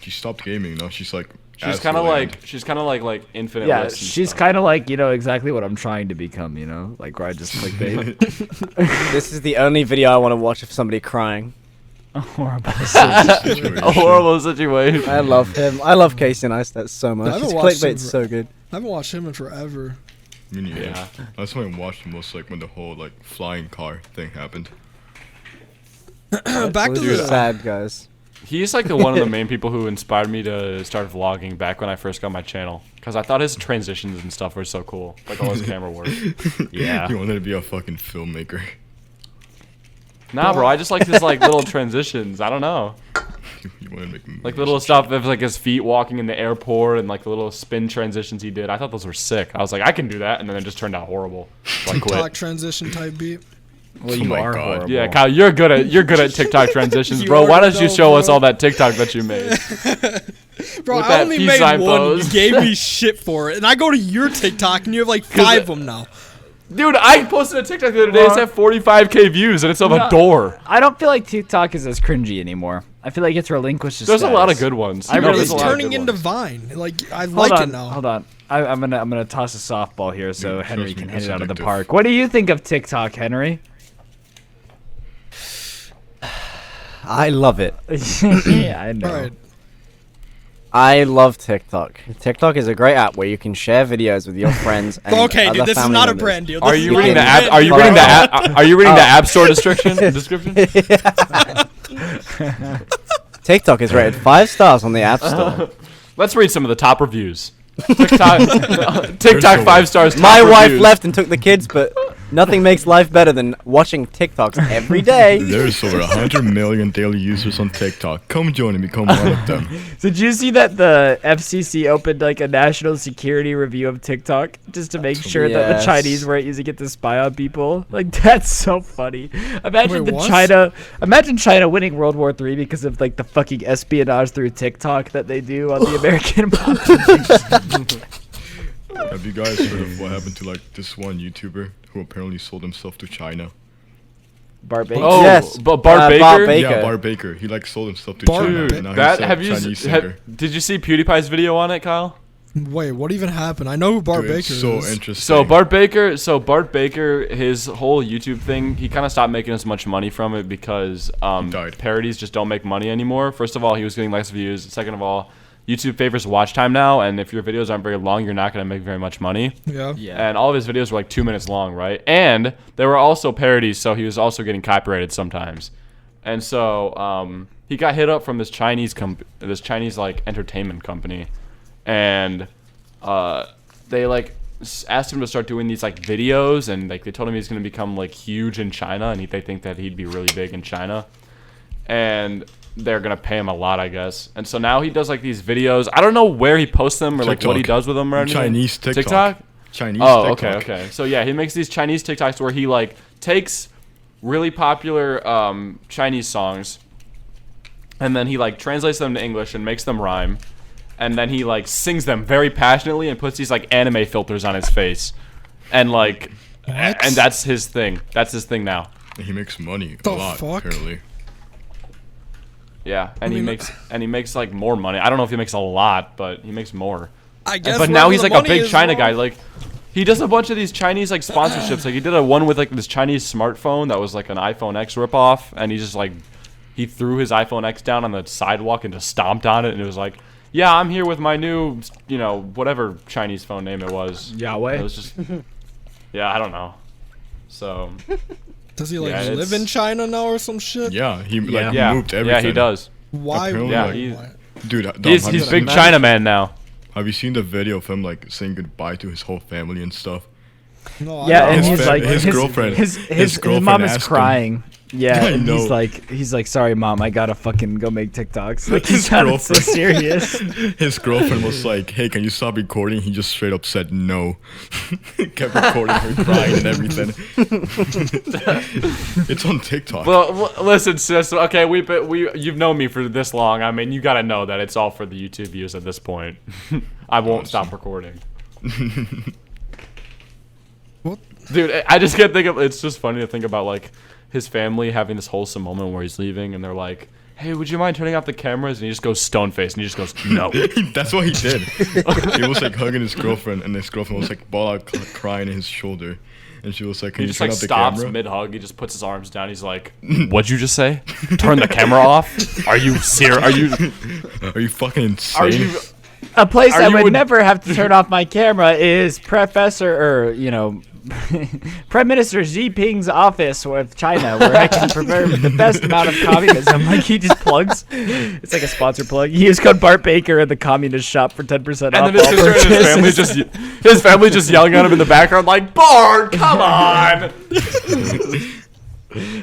Speaker 4: She stopped gaming now. She's like.
Speaker 2: She's kind of like infinite.
Speaker 5: Yeah,
Speaker 2: lists and
Speaker 5: she's
Speaker 2: stuff.
Speaker 5: kind of like, you know, exactly what I'm trying to become, you know? Like, where I just clickbait.
Speaker 3: This is the only video I want to watch of somebody crying.
Speaker 5: Horrible.
Speaker 2: a horrible situation.
Speaker 3: I love him. I love Casey Neistat so much.
Speaker 1: I
Speaker 3: His
Speaker 1: haven't watched him
Speaker 3: clickbait's
Speaker 1: for-
Speaker 3: so good.
Speaker 1: I haven't watched him in forever.
Speaker 4: Me neither.
Speaker 2: Yeah.
Speaker 4: That's when I watched him was like when the whole like flying car thing happened.
Speaker 1: Back to
Speaker 3: Those are
Speaker 1: the
Speaker 3: sad guys.
Speaker 2: He's like one of the main people who inspired me to start vlogging back when I first got my channel. Because I thought his transitions and stuff were so cool. Like all his camera work.
Speaker 5: Yeah.
Speaker 4: He wanted to be a fucking filmmaker.
Speaker 2: Nah, bro, I just like his like little transitions. I don't know.
Speaker 4: He wanted to make
Speaker 2: Like the little stuff of like his feet walking in the airport and like the little spin transitions he did. I thought those were sick. I was like, I can do that, and then it just turned out horrible. So I
Speaker 1: TikTok
Speaker 2: quit.
Speaker 1: transition type beat.
Speaker 5: Well,
Speaker 4: Oh
Speaker 5: you
Speaker 4: my
Speaker 5: are
Speaker 4: God.
Speaker 5: horrible.
Speaker 2: Yeah, Kyle, you're good at TikTok transitions,
Speaker 1: You
Speaker 2: bro. Why
Speaker 1: already
Speaker 2: don't you
Speaker 1: know,
Speaker 2: show us
Speaker 1: bro.
Speaker 2: all that TikTok that you made?
Speaker 1: Bro,
Speaker 2: With
Speaker 1: I
Speaker 2: that
Speaker 1: only
Speaker 2: peace
Speaker 1: made
Speaker 2: sign
Speaker 1: one.
Speaker 2: pose.
Speaker 1: You gave me shit for it. And I go to your TikTok and you have like 5 of them now.
Speaker 2: Dude, I posted a TikTok the other day. It's at 45K views, and it's of a door.
Speaker 5: I don't feel like TikTok is as cringy anymore. I feel like it's relinquished its
Speaker 2: There's a lot of
Speaker 5: status.
Speaker 2: good ones.
Speaker 5: I
Speaker 2: You know,
Speaker 5: really
Speaker 2: there's
Speaker 1: It's
Speaker 2: a lot of
Speaker 1: turning
Speaker 2: good
Speaker 1: into
Speaker 2: ones.
Speaker 1: Vine. Like, I
Speaker 5: Hold
Speaker 1: like
Speaker 5: on,
Speaker 1: it now.
Speaker 5: hold on. I'm gonna toss a softball here so
Speaker 4: Dude,
Speaker 5: Henry
Speaker 4: trust me,
Speaker 5: can hit
Speaker 4: it's
Speaker 5: it out of the
Speaker 4: addictive.
Speaker 5: park. What do you think of TikTok, Henry?
Speaker 3: I love it.
Speaker 5: Yeah, I know.
Speaker 1: Alright.
Speaker 3: I love TikTok. TikTok is a great app where you can share videos with your friends and
Speaker 1: Okay,
Speaker 3: other
Speaker 1: dude, this is
Speaker 3: family
Speaker 1: not a
Speaker 3: members.
Speaker 1: brand deal.
Speaker 2: Are
Speaker 1: This
Speaker 2: you
Speaker 1: is
Speaker 2: reading
Speaker 1: not
Speaker 2: the
Speaker 1: a
Speaker 2: app?
Speaker 1: brand
Speaker 2: Are you
Speaker 1: deal.
Speaker 2: reading the app? Are you reading the app store description?
Speaker 3: TikTok is rated 5 stars on the App Store.
Speaker 2: Let's read some of the top reviews. TikTok
Speaker 4: There's
Speaker 2: 5 stars. Top
Speaker 3: My wife
Speaker 2: reviews.
Speaker 3: left and took the kids, but nothing makes life better than watching TikToks every day.
Speaker 4: There's over 100 million daily users on TikTok. Come join and become one of them.
Speaker 5: Did you see that the FCC opened like a national security review of TikTok just to make sure that the
Speaker 3: Yes.
Speaker 5: Chinese weren't using it to spy on people? Like that's so funny. Imagine
Speaker 1: Wait, what?
Speaker 5: Imagine China winning World War III because of like the fucking espionage through TikTok that they do on the American population.
Speaker 4: Have you guys heard of what happened to like this one YouTuber who apparently sold himself to China?
Speaker 5: Bart Baker.
Speaker 2: Oh,
Speaker 3: Yes.
Speaker 2: but Bart Baker.
Speaker 3: Bart Baker.
Speaker 4: Yeah, Bart Baker. He like sold himself to
Speaker 1: Bart
Speaker 4: China.
Speaker 1: Baker.
Speaker 4: and now
Speaker 2: That
Speaker 4: he's a
Speaker 2: have you?
Speaker 4: Chinese singer.
Speaker 2: Did you see PewDiePie's video on it, Kyle?
Speaker 1: Wait, what even happened? I know who Bart
Speaker 4: Dude,
Speaker 1: Baker
Speaker 4: it's so
Speaker 1: is.
Speaker 4: interesting.
Speaker 2: So Bart Baker, his whole YouTube thing, he kind of stopped making as much money from it because
Speaker 4: died.
Speaker 2: parodies just don't make money anymore. First of all, he was getting less views. Second of all, YouTube favors watch time now, and if your videos aren't very long, you're not going to make very much money.
Speaker 1: Yeah.
Speaker 5: Yeah.
Speaker 2: And all of his videos were like 2 minutes long, right? And they were also parodies, so he was also getting copyrighted sometimes. And so he got hit up from this Chinese like entertainment company, and they like asked him to start doing these like videos, and like they told him he's going to become like huge in China, and they think that he'd be really big in China, and they're going to pay him a lot, I guess. And so now he does like these videos. I don't know where he posts them or like what he
Speaker 4: TikTok.
Speaker 2: does with them or anything.
Speaker 4: Chinese TikTok.
Speaker 2: TikTok?
Speaker 4: Chinese
Speaker 2: Oh,
Speaker 4: TikTok.
Speaker 2: okay. So yeah, he makes these Chinese TikToks where he like takes really popular Chinese songs, and then he like translates them to English and makes them rhyme, and then he like sings them very passionately and puts these like anime filters on his face, and like,
Speaker 1: What?
Speaker 2: and that's his thing. That's his thing now.
Speaker 4: And he makes money
Speaker 1: The
Speaker 4: a lot,
Speaker 1: fuck?
Speaker 4: apparently.
Speaker 2: Yeah, and
Speaker 1: I mean,
Speaker 2: he makes like more money. I don't know if he makes a lot, but he makes more.
Speaker 1: I guess.
Speaker 2: But now
Speaker 1: wherever
Speaker 2: he's
Speaker 1: the
Speaker 2: like a
Speaker 1: money
Speaker 2: big
Speaker 1: is,
Speaker 2: China
Speaker 1: bro.
Speaker 2: guy. Like, he does a bunch of these Chinese like sponsorships. Like he did one with like this Chinese smartphone that was like an iPhone X ripoff, and he just like he threw his iPhone X down on the sidewalk and just stomped on it, and it was like, yeah, I'm here with my new, whatever Chinese phone name it was.
Speaker 5: Yahweh.
Speaker 2: It was just, yeah, I don't know. So.
Speaker 1: Does he
Speaker 2: Yeah,
Speaker 1: live in China now or some shit?
Speaker 4: Yeah, he
Speaker 2: Yeah,
Speaker 4: moved everything.
Speaker 2: yeah, he does.
Speaker 1: Why?
Speaker 4: Apparently,
Speaker 2: Yeah,
Speaker 4: like,
Speaker 2: he-
Speaker 4: dude, Dom,
Speaker 2: He's
Speaker 4: have
Speaker 2: big
Speaker 4: you-
Speaker 2: Chinaman now.
Speaker 4: Have you seen the video of him like saying goodbye to his whole family and stuff?
Speaker 1: No,
Speaker 5: Yeah,
Speaker 1: I
Speaker 5: and
Speaker 1: don't
Speaker 5: he's
Speaker 1: know.
Speaker 5: like
Speaker 4: his girlfriend-
Speaker 5: His
Speaker 4: his girlfriend
Speaker 5: mom is
Speaker 4: asked him-
Speaker 5: crying. Yeah,
Speaker 4: I
Speaker 5: and
Speaker 4: know.
Speaker 5: he's like, sorry, mom, I gotta fucking go make TikToks. Like he
Speaker 4: His
Speaker 5: sounded so
Speaker 4: girlfriend.
Speaker 5: serious.
Speaker 4: His girlfriend was like, "Hey, can you stop recording?" He just straight up said no. Kept recording her crying and everything. It's on TikTok.
Speaker 2: Well, listen, sis. Okay, you've known me for this long. I mean, you gotta know that it's all for the YouTube views at this point. I won't stop recording.
Speaker 1: What?
Speaker 2: Dude, I just can't think of. It's just funny to think about like his family having this wholesome moment where he's leaving, and they're like, "Hey, would you mind turning off the cameras?" And he just goes stone faced, and he just goes, "No."
Speaker 4: That's what he did. He was like hugging his girlfriend, and his girlfriend was like ball out crying in his shoulder, and she was like, "Can
Speaker 2: He
Speaker 4: you
Speaker 2: just
Speaker 4: turn
Speaker 2: like
Speaker 4: off the
Speaker 2: stops
Speaker 4: camera?"
Speaker 2: mid hug. He just puts his arms down. He's like, "What'd you just say? Turn the camera off? Are you serious?
Speaker 4: Are you fucking insane?
Speaker 2: Are you?"
Speaker 5: A place
Speaker 2: Are
Speaker 5: I
Speaker 2: you
Speaker 5: would
Speaker 2: in-
Speaker 5: never have to turn off my camera is Prime Minister Xi Jinping's office with China, where I can prepare the best amount of communism. Like he just plugs. It's like a sponsor plug. He use code Bart Baker at the communist shop for 10% off.
Speaker 2: And then his
Speaker 5: all
Speaker 2: sister and
Speaker 5: purchases.
Speaker 2: his family just yelling at him in the background like, "Bart, come on!"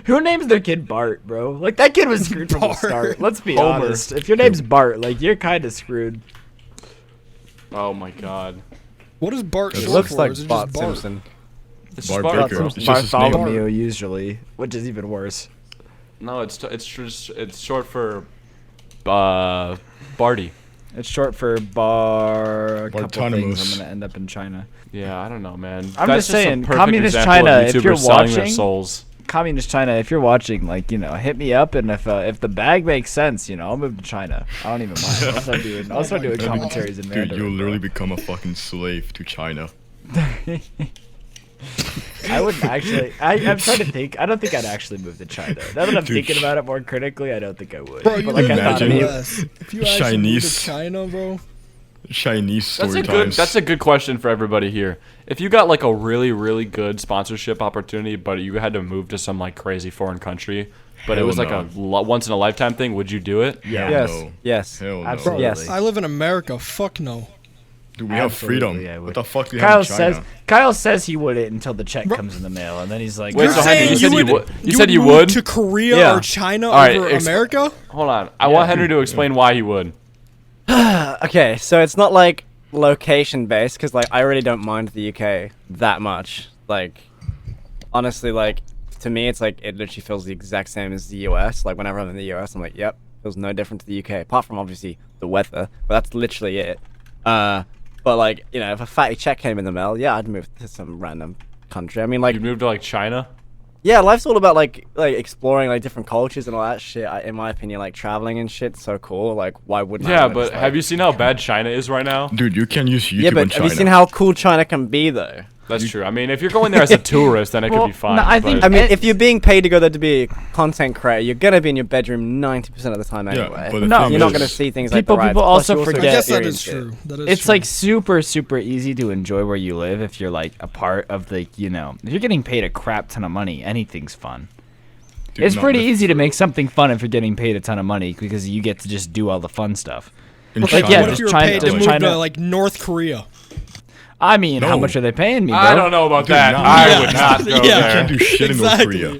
Speaker 5: Who names their kid Bart, bro? Like that kid was screwed from the start. Let's be
Speaker 2: Homer.
Speaker 5: honest. If your name's Bart, like you're kind of screwed.
Speaker 2: Oh my god.
Speaker 1: What is Bart
Speaker 4: It
Speaker 3: It
Speaker 1: short
Speaker 3: looks
Speaker 1: for?
Speaker 3: like
Speaker 1: Is it
Speaker 3: Bart
Speaker 1: just Bart?
Speaker 3: Simpson.
Speaker 2: It's
Speaker 4: Bart
Speaker 2: just
Speaker 4: Baker.
Speaker 2: Bart.
Speaker 4: It's just his name.
Speaker 5: Bartholomew usually, which is even worse.
Speaker 2: No, it's short for Barty.
Speaker 5: It's short for bar. A couple things.
Speaker 4: Bartonimus.
Speaker 5: I'm gonna end up in China.
Speaker 2: Yeah, I don't know, man.
Speaker 5: I'm
Speaker 2: That's
Speaker 5: just saying,
Speaker 2: a perfect
Speaker 5: communist
Speaker 2: example
Speaker 5: China,
Speaker 2: of
Speaker 5: if you're
Speaker 2: YouTubers selling their
Speaker 5: watching-
Speaker 2: souls.
Speaker 5: Communist China, if you're watching, like hit me up, and if the bag makes sense, I'll move to China. I don't even mind. I'll start doing commentaries in
Speaker 4: Dude,
Speaker 5: Mandarin.
Speaker 4: you'll
Speaker 5: bro.
Speaker 4: literally become a fucking slave to China.
Speaker 5: I wouldn't actually. I'm trying to think. I don't think I'd actually move to China. Now that I'm
Speaker 4: Dude,
Speaker 5: thinking about it more critically, I don't think I would.
Speaker 1: Bro, you
Speaker 5: But
Speaker 1: live
Speaker 5: like
Speaker 1: in
Speaker 5: I thought
Speaker 1: the
Speaker 4: Imagine-
Speaker 5: maybe.
Speaker 1: US. If you actually moved to
Speaker 4: Chinese.
Speaker 1: China, bro.
Speaker 4: Chinese story
Speaker 2: That's
Speaker 4: times.
Speaker 2: That's a good question for everybody here. If you got like a really, really good sponsorship opportunity, but you had to move to some like crazy foreign country, but it
Speaker 4: Hell
Speaker 2: was like
Speaker 4: no.
Speaker 2: a once in a lifetime thing, would you do it?
Speaker 5: Yeah.
Speaker 4: Hell
Speaker 3: Yes.
Speaker 4: no.
Speaker 3: Yes.
Speaker 4: Hell no.
Speaker 5: Absolutely.
Speaker 3: Yes.
Speaker 1: I live in America. Fuck no.
Speaker 4: Dude, we have
Speaker 5: Absolutely,
Speaker 4: freedom.
Speaker 5: I would.
Speaker 4: What the fuck do we
Speaker 5: Kyle
Speaker 4: have in China?
Speaker 5: says he wouldn't until the check comes in the mail, and then he's like,
Speaker 2: Wait,
Speaker 1: You're
Speaker 2: so
Speaker 1: saying
Speaker 2: Henry, you said you would- you said
Speaker 1: would
Speaker 2: you
Speaker 1: move
Speaker 2: would?
Speaker 1: to Korea
Speaker 3: Yeah.
Speaker 1: or China
Speaker 2: All right,
Speaker 1: over America?
Speaker 2: Hold on. I want Henry to explain why he would.
Speaker 3: Okay, so it's not like location based because like I really don't mind the UK that much. Like honestly, like to me, it's like it literally feels the exact same as the US. Like whenever I'm in the US, I'm like, yep, feels no different to the UK apart from obviously the weather, but that's literally it. But like if a fatty check came in the mail, yeah, I'd move to some random country. I mean, like
Speaker 2: You'd move to like China?
Speaker 3: yeah, life's all about like exploring like different cultures and all that shit. In my opinion, like traveling and shit's so cool. Like why wouldn't I?
Speaker 2: Yeah,
Speaker 3: wanna
Speaker 2: but
Speaker 3: just, like-
Speaker 2: have you seen how bad China is right now?
Speaker 4: Dude, you can use YouTube
Speaker 3: Yeah,
Speaker 4: in
Speaker 3: but
Speaker 4: China.
Speaker 3: have you seen how cool China can be though?
Speaker 2: That's true. I mean, if you're going there as a tourist, then it
Speaker 5: Well,
Speaker 2: could be fine.
Speaker 5: no, I think-
Speaker 2: but-
Speaker 3: I mean,
Speaker 5: It-
Speaker 3: if you're being paid to go there to be a content creator, you're gonna be in your bedroom 90% of the time
Speaker 4: Yeah,
Speaker 3: anyway.
Speaker 4: but the
Speaker 5: No,
Speaker 4: thing
Speaker 3: You're not
Speaker 4: is-
Speaker 3: gonna see things
Speaker 5: People-
Speaker 3: like the rides.
Speaker 5: people
Speaker 3: Plus,
Speaker 5: also
Speaker 3: you
Speaker 5: forget-
Speaker 1: I guess that is
Speaker 3: experience it.
Speaker 1: true. That is
Speaker 5: It's
Speaker 1: true.
Speaker 5: like super easy to enjoy where you live if you're like a part of the if you're getting paid a crap ton of money, anything's fun.
Speaker 4: Dude,
Speaker 5: It's
Speaker 4: no,
Speaker 5: pretty
Speaker 4: the-
Speaker 5: easy to make something fun if you're getting paid a ton of money because you get to just do all the fun stuff.
Speaker 4: in
Speaker 1: Like,
Speaker 4: China.
Speaker 5: yeah,
Speaker 1: what if
Speaker 5: just
Speaker 1: you were
Speaker 5: China-
Speaker 1: paid to
Speaker 5: just
Speaker 1: move
Speaker 5: China-
Speaker 1: to like North Korea?
Speaker 5: I mean, how
Speaker 4: No.
Speaker 5: much are they paying me, bro?
Speaker 2: I don't know about
Speaker 4: Dude,
Speaker 2: that.
Speaker 4: no.
Speaker 2: I
Speaker 1: Yeah.
Speaker 2: would not go
Speaker 1: Yeah.
Speaker 4: You
Speaker 2: there.
Speaker 4: can't do shit in North
Speaker 1: Exactly.
Speaker 4: Korea.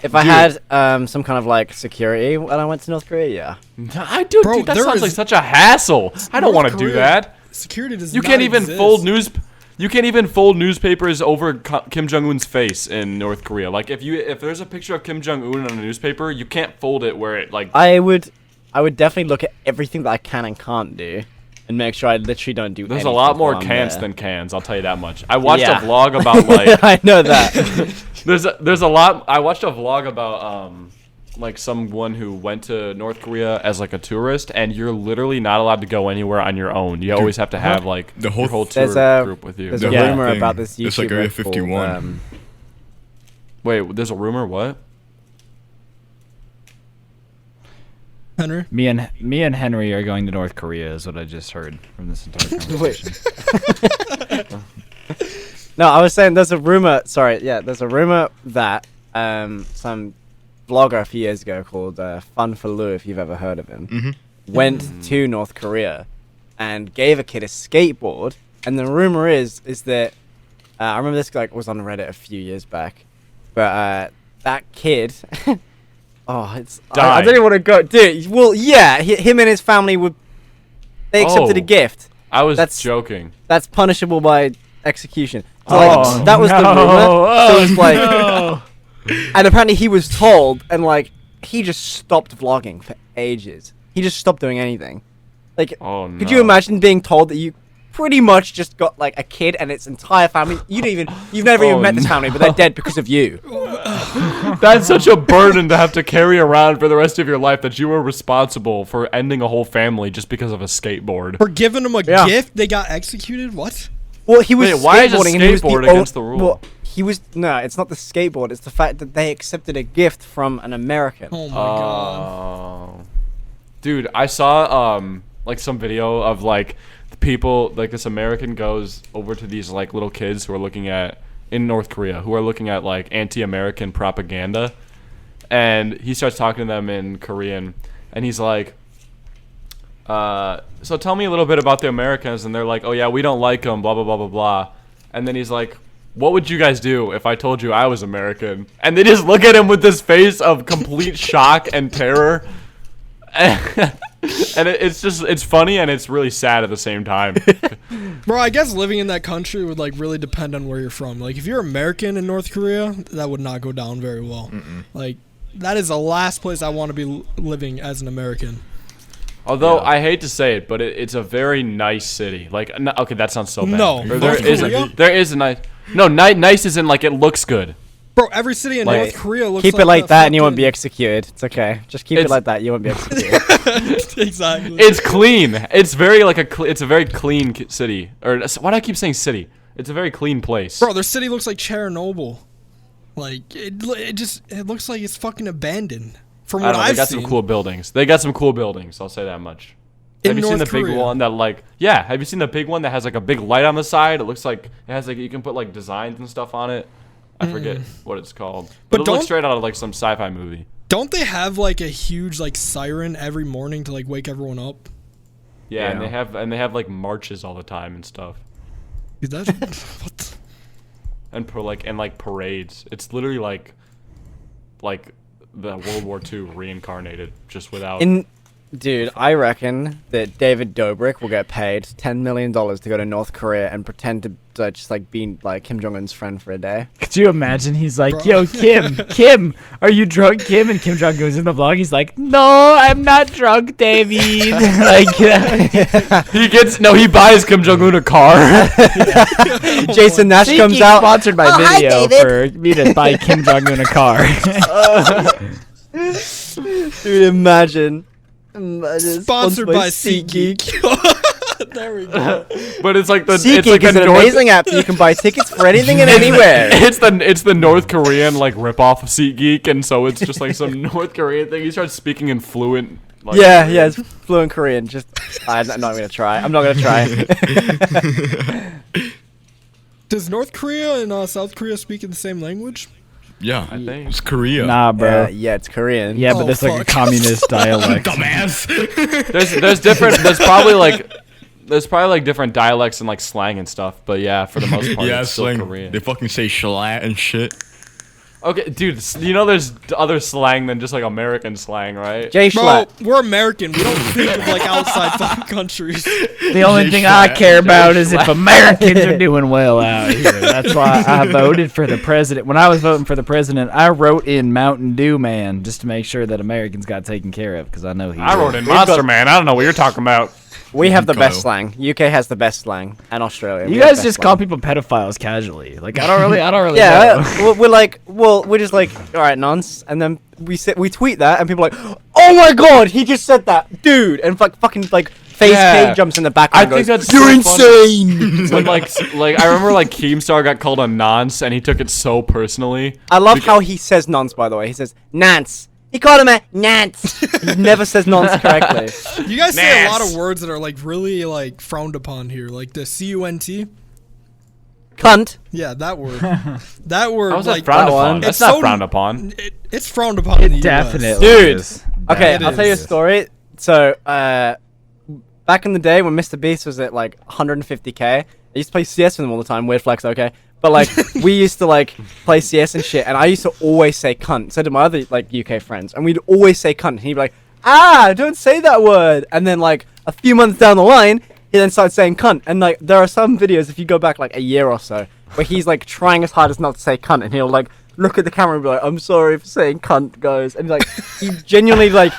Speaker 3: If I had some kind of like security and I went to North Korea, yeah.
Speaker 2: Dude,
Speaker 1: Bro,
Speaker 2: that
Speaker 1: there
Speaker 2: sounds
Speaker 1: is-
Speaker 2: like such a hassle. I don't
Speaker 1: North
Speaker 2: want to do
Speaker 1: Korea-
Speaker 2: that.
Speaker 1: Security does
Speaker 2: You
Speaker 1: not
Speaker 2: can't even
Speaker 1: exist.
Speaker 2: fold news. You can't even fold newspapers over Kim Jong Un's face in North Korea. Like if there's a picture of Kim Jong Un on a newspaper, you can't fold it where it like.
Speaker 3: I would definitely look at everything that I can and can't do, and make sure I literally don't do.
Speaker 2: There's a
Speaker 3: anything
Speaker 2: lot more
Speaker 3: while I'm
Speaker 2: cans
Speaker 3: there.
Speaker 2: than cans. I'll tell you that much. I watched
Speaker 3: Yeah.
Speaker 2: a vlog about like.
Speaker 3: I know that.
Speaker 2: There's a lot. I watched a vlog about like someone who went to North Korea as like a tourist, and you're literally not allowed to go anywhere on your own. You always have to have like
Speaker 4: The
Speaker 2: your
Speaker 4: whole-
Speaker 2: whole tour group with you.
Speaker 3: There's
Speaker 4: The
Speaker 3: a
Speaker 4: whole
Speaker 3: rumor
Speaker 4: thing.
Speaker 3: about this
Speaker 4: It's like Area
Speaker 3: YouTuber
Speaker 4: 51.
Speaker 2: Wait, there's a rumor? What?
Speaker 1: Henry.
Speaker 5: Me and Henry are going to North Korea, is what I just heard from this entire conversation.
Speaker 3: No, I was saying there's a rumor. Sorry, yeah, there's a rumor that some vlogger a few years ago called 𝗙𝗏𝗏𝗏, if you've ever heard of him, went to North Korea and gave a kid a skateboard. And the rumor is that I remember this like was on Reddit a few years back, but that kid. Oh, it's I don't even want to go, dude. Well, yeah, him and his family they accepted a gift.
Speaker 2: I was
Speaker 3: That's-
Speaker 2: joking.
Speaker 3: That's punishable by execution. So,
Speaker 5: Oh,
Speaker 3: like, that was the
Speaker 5: no.
Speaker 3: rumor. So it was like,
Speaker 5: no.
Speaker 3: and apparently he was told, and like he just stopped vlogging for ages. He just stopped doing anything. Like,
Speaker 2: Oh, no.
Speaker 3: could you imagine being told that you pretty much just got like a kid and its entire family? You've never even
Speaker 2: Oh,
Speaker 3: met this
Speaker 2: no.
Speaker 3: family, but they're dead because of you.
Speaker 2: That's such a burden to have to carry around for the rest of your life, that you were responsible for ending a whole family just because of a skateboard.
Speaker 1: For giving them a
Speaker 3: Yeah.
Speaker 1: gift, they got executed. What?
Speaker 3: Well, he was
Speaker 2: Wait, why is a
Speaker 3: skateboarding and he was
Speaker 2: skateboard
Speaker 3: the
Speaker 2: against the rule?
Speaker 3: Well, no, it's not the skateboard. It's the fact that they accepted a gift from an American.
Speaker 1: Oh my god.
Speaker 2: Oh. Dude, I saw like some video of like the people, like this American goes over to these like little kids who are looking at in North Korea, who are looking at like anti-American propaganda, and he starts talking to them in Korean, and he's like, so tell me a little bit about the Americans. And they're like, oh yeah, we don't like them, blah blah blah blah blah. And then he's like, what would you guys do if I told you I was American? And they just look at him with this face of complete shock and terror. And it's funny and it's really sad at the same time.
Speaker 1: Bro, I guess living in that country would like really depend on where you're from. Like if you're American in North Korea, that would not go down very well. Like that is the last place I want to be living as an American.
Speaker 2: Although I hate to say it, but it's a very nice city. Like, okay, that sounds so bad.
Speaker 1: No.
Speaker 2: Or
Speaker 1: North Korea?
Speaker 2: there is a nice. No, nice is in like it looks good.
Speaker 1: Bro, every city in
Speaker 2: Like-
Speaker 1: North Korea looks
Speaker 3: Keep it like
Speaker 1: the
Speaker 3: that and you won't be
Speaker 1: fucking-
Speaker 3: executed. It's okay. Just keep it
Speaker 2: It's-
Speaker 3: like that. You won't be executed.
Speaker 1: Exactly.
Speaker 2: It's clean. It's very like it's a very clean city. Or why do I keep saying city? It's a very clean place.
Speaker 1: Bro, their city looks like Chernobyl. Like it looks like it's fucking abandoned. From
Speaker 2: I
Speaker 1: what
Speaker 2: don't know, they
Speaker 1: I've
Speaker 2: got
Speaker 1: seen.
Speaker 2: some cool buildings. They got some cool buildings. I'll say that much.
Speaker 1: In
Speaker 2: Have you seen
Speaker 1: North
Speaker 2: the big
Speaker 1: Korea.
Speaker 2: one that like? Yeah. Have you seen the big one that has like a big light on the side? It looks like it has like you can put like designs and stuff on it. I forget what it's called,
Speaker 1: But
Speaker 2: but it
Speaker 1: don't-
Speaker 2: looks straight out of like some sci-fi movie.
Speaker 1: Don't they have like a huge like siren every morning to like wake everyone up?
Speaker 2: Yeah, and
Speaker 3: Yeah.
Speaker 2: they have like marches all the time and stuff,
Speaker 1: Dude, that's what the-
Speaker 2: and like parades. It's literally like the World War II reincarnated, just without.
Speaker 3: Dude, I reckon that David Dobrik will get paid $10 million to go to North Korea and pretend to just like be like Kim Jong Un's friend for a day.
Speaker 5: Could you imagine? He's like,
Speaker 1: Bro.
Speaker 5: yo, Kim, are you drunk, Kim? And Kim Jong goes in the vlog. He's like, no, I'm not drunk, David. Like,
Speaker 2: he buys Kim Jong Un a car.
Speaker 3: Jason Nash comes
Speaker 5: SeatGeek
Speaker 3: out.
Speaker 5: sponsored by
Speaker 3: "Oh, hi,
Speaker 5: video
Speaker 3: David."
Speaker 5: for me to buy Kim Jong Un a car.
Speaker 3: Dude, imagine.
Speaker 1: sponsored by SeatGeek. There we go.
Speaker 2: But it's like it's
Speaker 3: SeatGeek
Speaker 2: like
Speaker 3: is
Speaker 2: a
Speaker 3: an
Speaker 2: North,
Speaker 3: amazing app. You can buy tickets for anything and anywhere.
Speaker 2: It's the North Korean like ripoff of SeatGeek, and so it's just like some North Korean thing. He starts speaking in fluent. Like,
Speaker 3: Yeah,
Speaker 2: Korean.
Speaker 3: yeah, it's fluent Korean. Just, I'm not gonna try. I'm not gonna try.
Speaker 1: Does North Korea and South Korea speak in the same language?
Speaker 4: Yeah,
Speaker 2: I think.
Speaker 4: it's Korea.
Speaker 5: Nah, bro.
Speaker 3: Yeah, it's Korean.
Speaker 5: Yeah, but
Speaker 1: Oh,
Speaker 5: there's like a
Speaker 1: fuck.
Speaker 5: communist dialect.
Speaker 4: Dumbass.
Speaker 2: There's different. There's probably like different dialects and like slang and stuff. But yeah, for the most part,
Speaker 4: Yeah,
Speaker 2: it's still
Speaker 4: slang.
Speaker 2: Korean.
Speaker 4: They fucking say slat and shit.
Speaker 2: Okay, dude, you know there's other slang than just like American slang, right?
Speaker 3: Jay
Speaker 1: Bro,
Speaker 3: Schlatt.
Speaker 1: we're American. We don't think of like outside fucking countries.
Speaker 5: The only
Speaker 4: Jay
Speaker 5: thing I
Speaker 4: Schlatt.
Speaker 5: care about is if Americans are doing well out here. That's why I voted for the president. When I was voting for the president, I wrote in Mountain Dew Man just to make sure that Americans got taken care of because I know he.
Speaker 2: I
Speaker 5: would.
Speaker 2: wrote in Monster Man. I don't know what you're talking about.
Speaker 3: We have the
Speaker 4: Kyle.
Speaker 3: best slang. UK has the best slang, and Australia.
Speaker 5: You
Speaker 3: we have
Speaker 5: guys
Speaker 3: best
Speaker 5: just
Speaker 3: slang.
Speaker 5: call people pedophiles casually. Like I don't really
Speaker 3: Yeah,
Speaker 5: know.
Speaker 3: we're just like, all right, nonce, and then we tweet that, and people are like, oh my god, he just said that, dude, and fucking like FaZe
Speaker 2: Yeah.
Speaker 3: K jumps in the background.
Speaker 2: I think
Speaker 3: and goes,
Speaker 2: that's
Speaker 3: you're
Speaker 2: so funny.
Speaker 3: insane.
Speaker 2: When like I remember like Keemstar got called a nonce and he took it so personally.
Speaker 3: I love how he says nonce. By the way, he says nance. He called him a nance. He never says nonce correctly.
Speaker 1: You guys say a lot of
Speaker 2: Nance.
Speaker 1: words that are like really like frowned upon here, like the cunt.
Speaker 3: Cunt.
Speaker 1: Yeah, that word. That word.
Speaker 2: How's
Speaker 1: like,
Speaker 2: that frowned
Speaker 3: that one.
Speaker 2: upon? That's
Speaker 1: It's
Speaker 2: not
Speaker 1: so-
Speaker 2: frowned upon.
Speaker 1: It's frowned upon in the
Speaker 5: It
Speaker 1: US.
Speaker 5: definitely
Speaker 3: Dude.
Speaker 5: is.
Speaker 3: Okay,
Speaker 1: It
Speaker 3: I'll tell you a
Speaker 1: is.
Speaker 3: story. So, back in the day when Mr. Beast was at like 150k, I used to play CS with him all the time. Weird flex, okay? But like, we used to like play CS and shit, and I used to always say cunt. So did my other like UK friends, and we'd always say cunt. And he'd be like, don't say that word. And then like a few months down the line, he then started saying cunt. And like, there are some videos if you go back like a year or so, where he's like trying his hardest not to say cunt, and he'll like look at the camera and be like, I'm sorry for saying cunt, guys. And like, he genuinely like,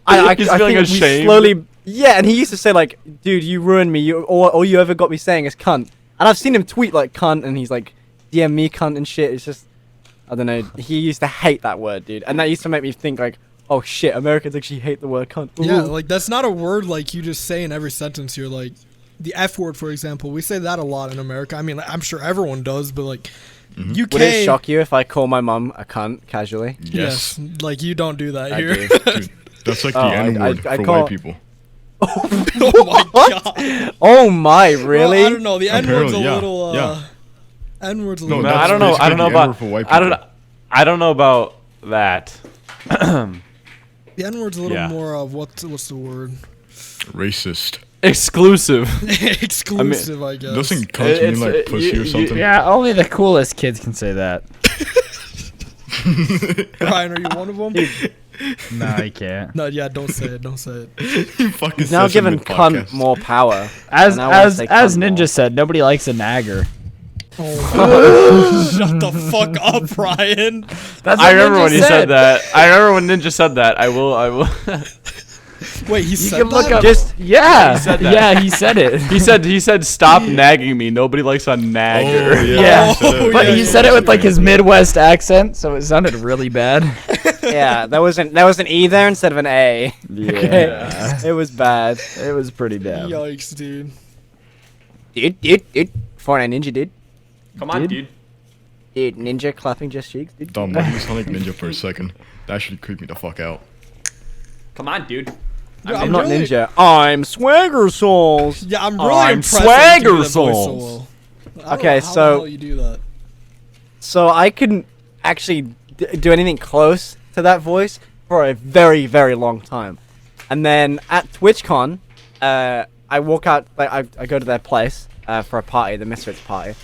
Speaker 3: I
Speaker 2: He's
Speaker 3: I
Speaker 2: feeling
Speaker 3: think we
Speaker 2: ashamed.
Speaker 3: slowly. Yeah, and he used to say like, "Dude, you ruined me. All you ever got me saying is cunt." And I've seen him tweet like cunt, and he's like, DM me cunt and shit. It's just, I don't know. He used to hate that word, dude, and that used to make me think like, oh shit, Americans actually hate the word cunt.
Speaker 1: Yeah,
Speaker 3: Ooh.
Speaker 1: like that's not a word like you just say in every sentence. You're like, the F word, for example. We say that a lot in America. I mean, like, I'm sure everyone does, but like, UK.
Speaker 3: Would it shock you if I call my mum a cunt casually?
Speaker 1: Yes, like you don't do that
Speaker 3: I
Speaker 1: here.
Speaker 3: do.
Speaker 4: Dude, that's like the
Speaker 3: Oh,
Speaker 4: N-word
Speaker 3: I
Speaker 4: for
Speaker 3: call-
Speaker 4: white people.
Speaker 1: Oh my god.
Speaker 3: Oh my, really?
Speaker 1: Well, I don't know. The N word's a
Speaker 4: Apparently, yeah,
Speaker 1: little.
Speaker 4: yeah.
Speaker 1: N word's a
Speaker 4: No,
Speaker 1: little.
Speaker 2: No,
Speaker 4: that's
Speaker 2: I don't know. I don't know
Speaker 4: basically the N-word
Speaker 2: about.
Speaker 4: for white
Speaker 2: I don't.
Speaker 4: people.
Speaker 2: I don't know about that.
Speaker 1: The N word's a little
Speaker 2: Yeah.
Speaker 1: more of what's the word?
Speaker 4: Racist.
Speaker 2: Exclusive.
Speaker 1: Exclusive, I guess.
Speaker 4: Doesn't cunt mean
Speaker 2: It's-
Speaker 4: like pussy or something?
Speaker 5: Yeah, only the coolest kids can say that.
Speaker 1: Ryan, are you one of them?
Speaker 5: No, you can't.
Speaker 1: No, yeah, don't say it. Don't say it.
Speaker 4: He fucking
Speaker 3: He's now
Speaker 4: says it in
Speaker 3: given
Speaker 4: the
Speaker 3: cunt
Speaker 4: podcast.
Speaker 3: more power.
Speaker 5: As
Speaker 3: and I wanna
Speaker 5: as
Speaker 3: say
Speaker 5: as
Speaker 3: cunt
Speaker 5: Ninja
Speaker 3: more.
Speaker 5: said, nobody likes a nagger.
Speaker 1: Oh, shut the fuck up, Ryan.
Speaker 5: That's
Speaker 2: I remember when you said that. I remember when Ninja said that. I will.
Speaker 1: Wait, he
Speaker 5: You
Speaker 1: said
Speaker 5: can
Speaker 1: that?
Speaker 5: look up.
Speaker 3: Just
Speaker 5: Yeah,
Speaker 2: He said that.
Speaker 5: yeah, he said it.
Speaker 2: He said stop nagging me. Nobody likes a nagger.
Speaker 4: Oh,
Speaker 5: Yeah.
Speaker 1: Oh,
Speaker 5: But
Speaker 1: yeah,
Speaker 5: he
Speaker 1: yeah,
Speaker 5: said it with
Speaker 1: yeah.
Speaker 5: like his Midwest accent, so it sounded really bad.
Speaker 3: yeah, there was an E there instead of an A.
Speaker 5: Yeah,
Speaker 3: It was bad.
Speaker 5: it was pretty bad.
Speaker 1: Yikes, dude.
Speaker 3: Dude. Fortnite Ninja, dude.
Speaker 2: Come on, dude.
Speaker 3: Dude, Ninja clapping just cheeks, dude.
Speaker 4: Dumb, why do you sound like Ninja for a second? That actually creeped me the fuck out.
Speaker 2: Come on, dude.
Speaker 3: I'm not
Speaker 1: really-
Speaker 3: Ninja. I'm SwaggerSouls.
Speaker 1: Yeah, I'm really
Speaker 2: I'm
Speaker 1: impressed that you do that voice
Speaker 2: SwaggerSouls.
Speaker 1: so well. I don't
Speaker 3: Okay,
Speaker 1: know how the
Speaker 3: so-
Speaker 1: hell you do that.
Speaker 3: So I couldn't actually do anything close to that voice for a very, very long time. And then at TwitchCon, I walk out, like I go to their place for a party, the Misfits party,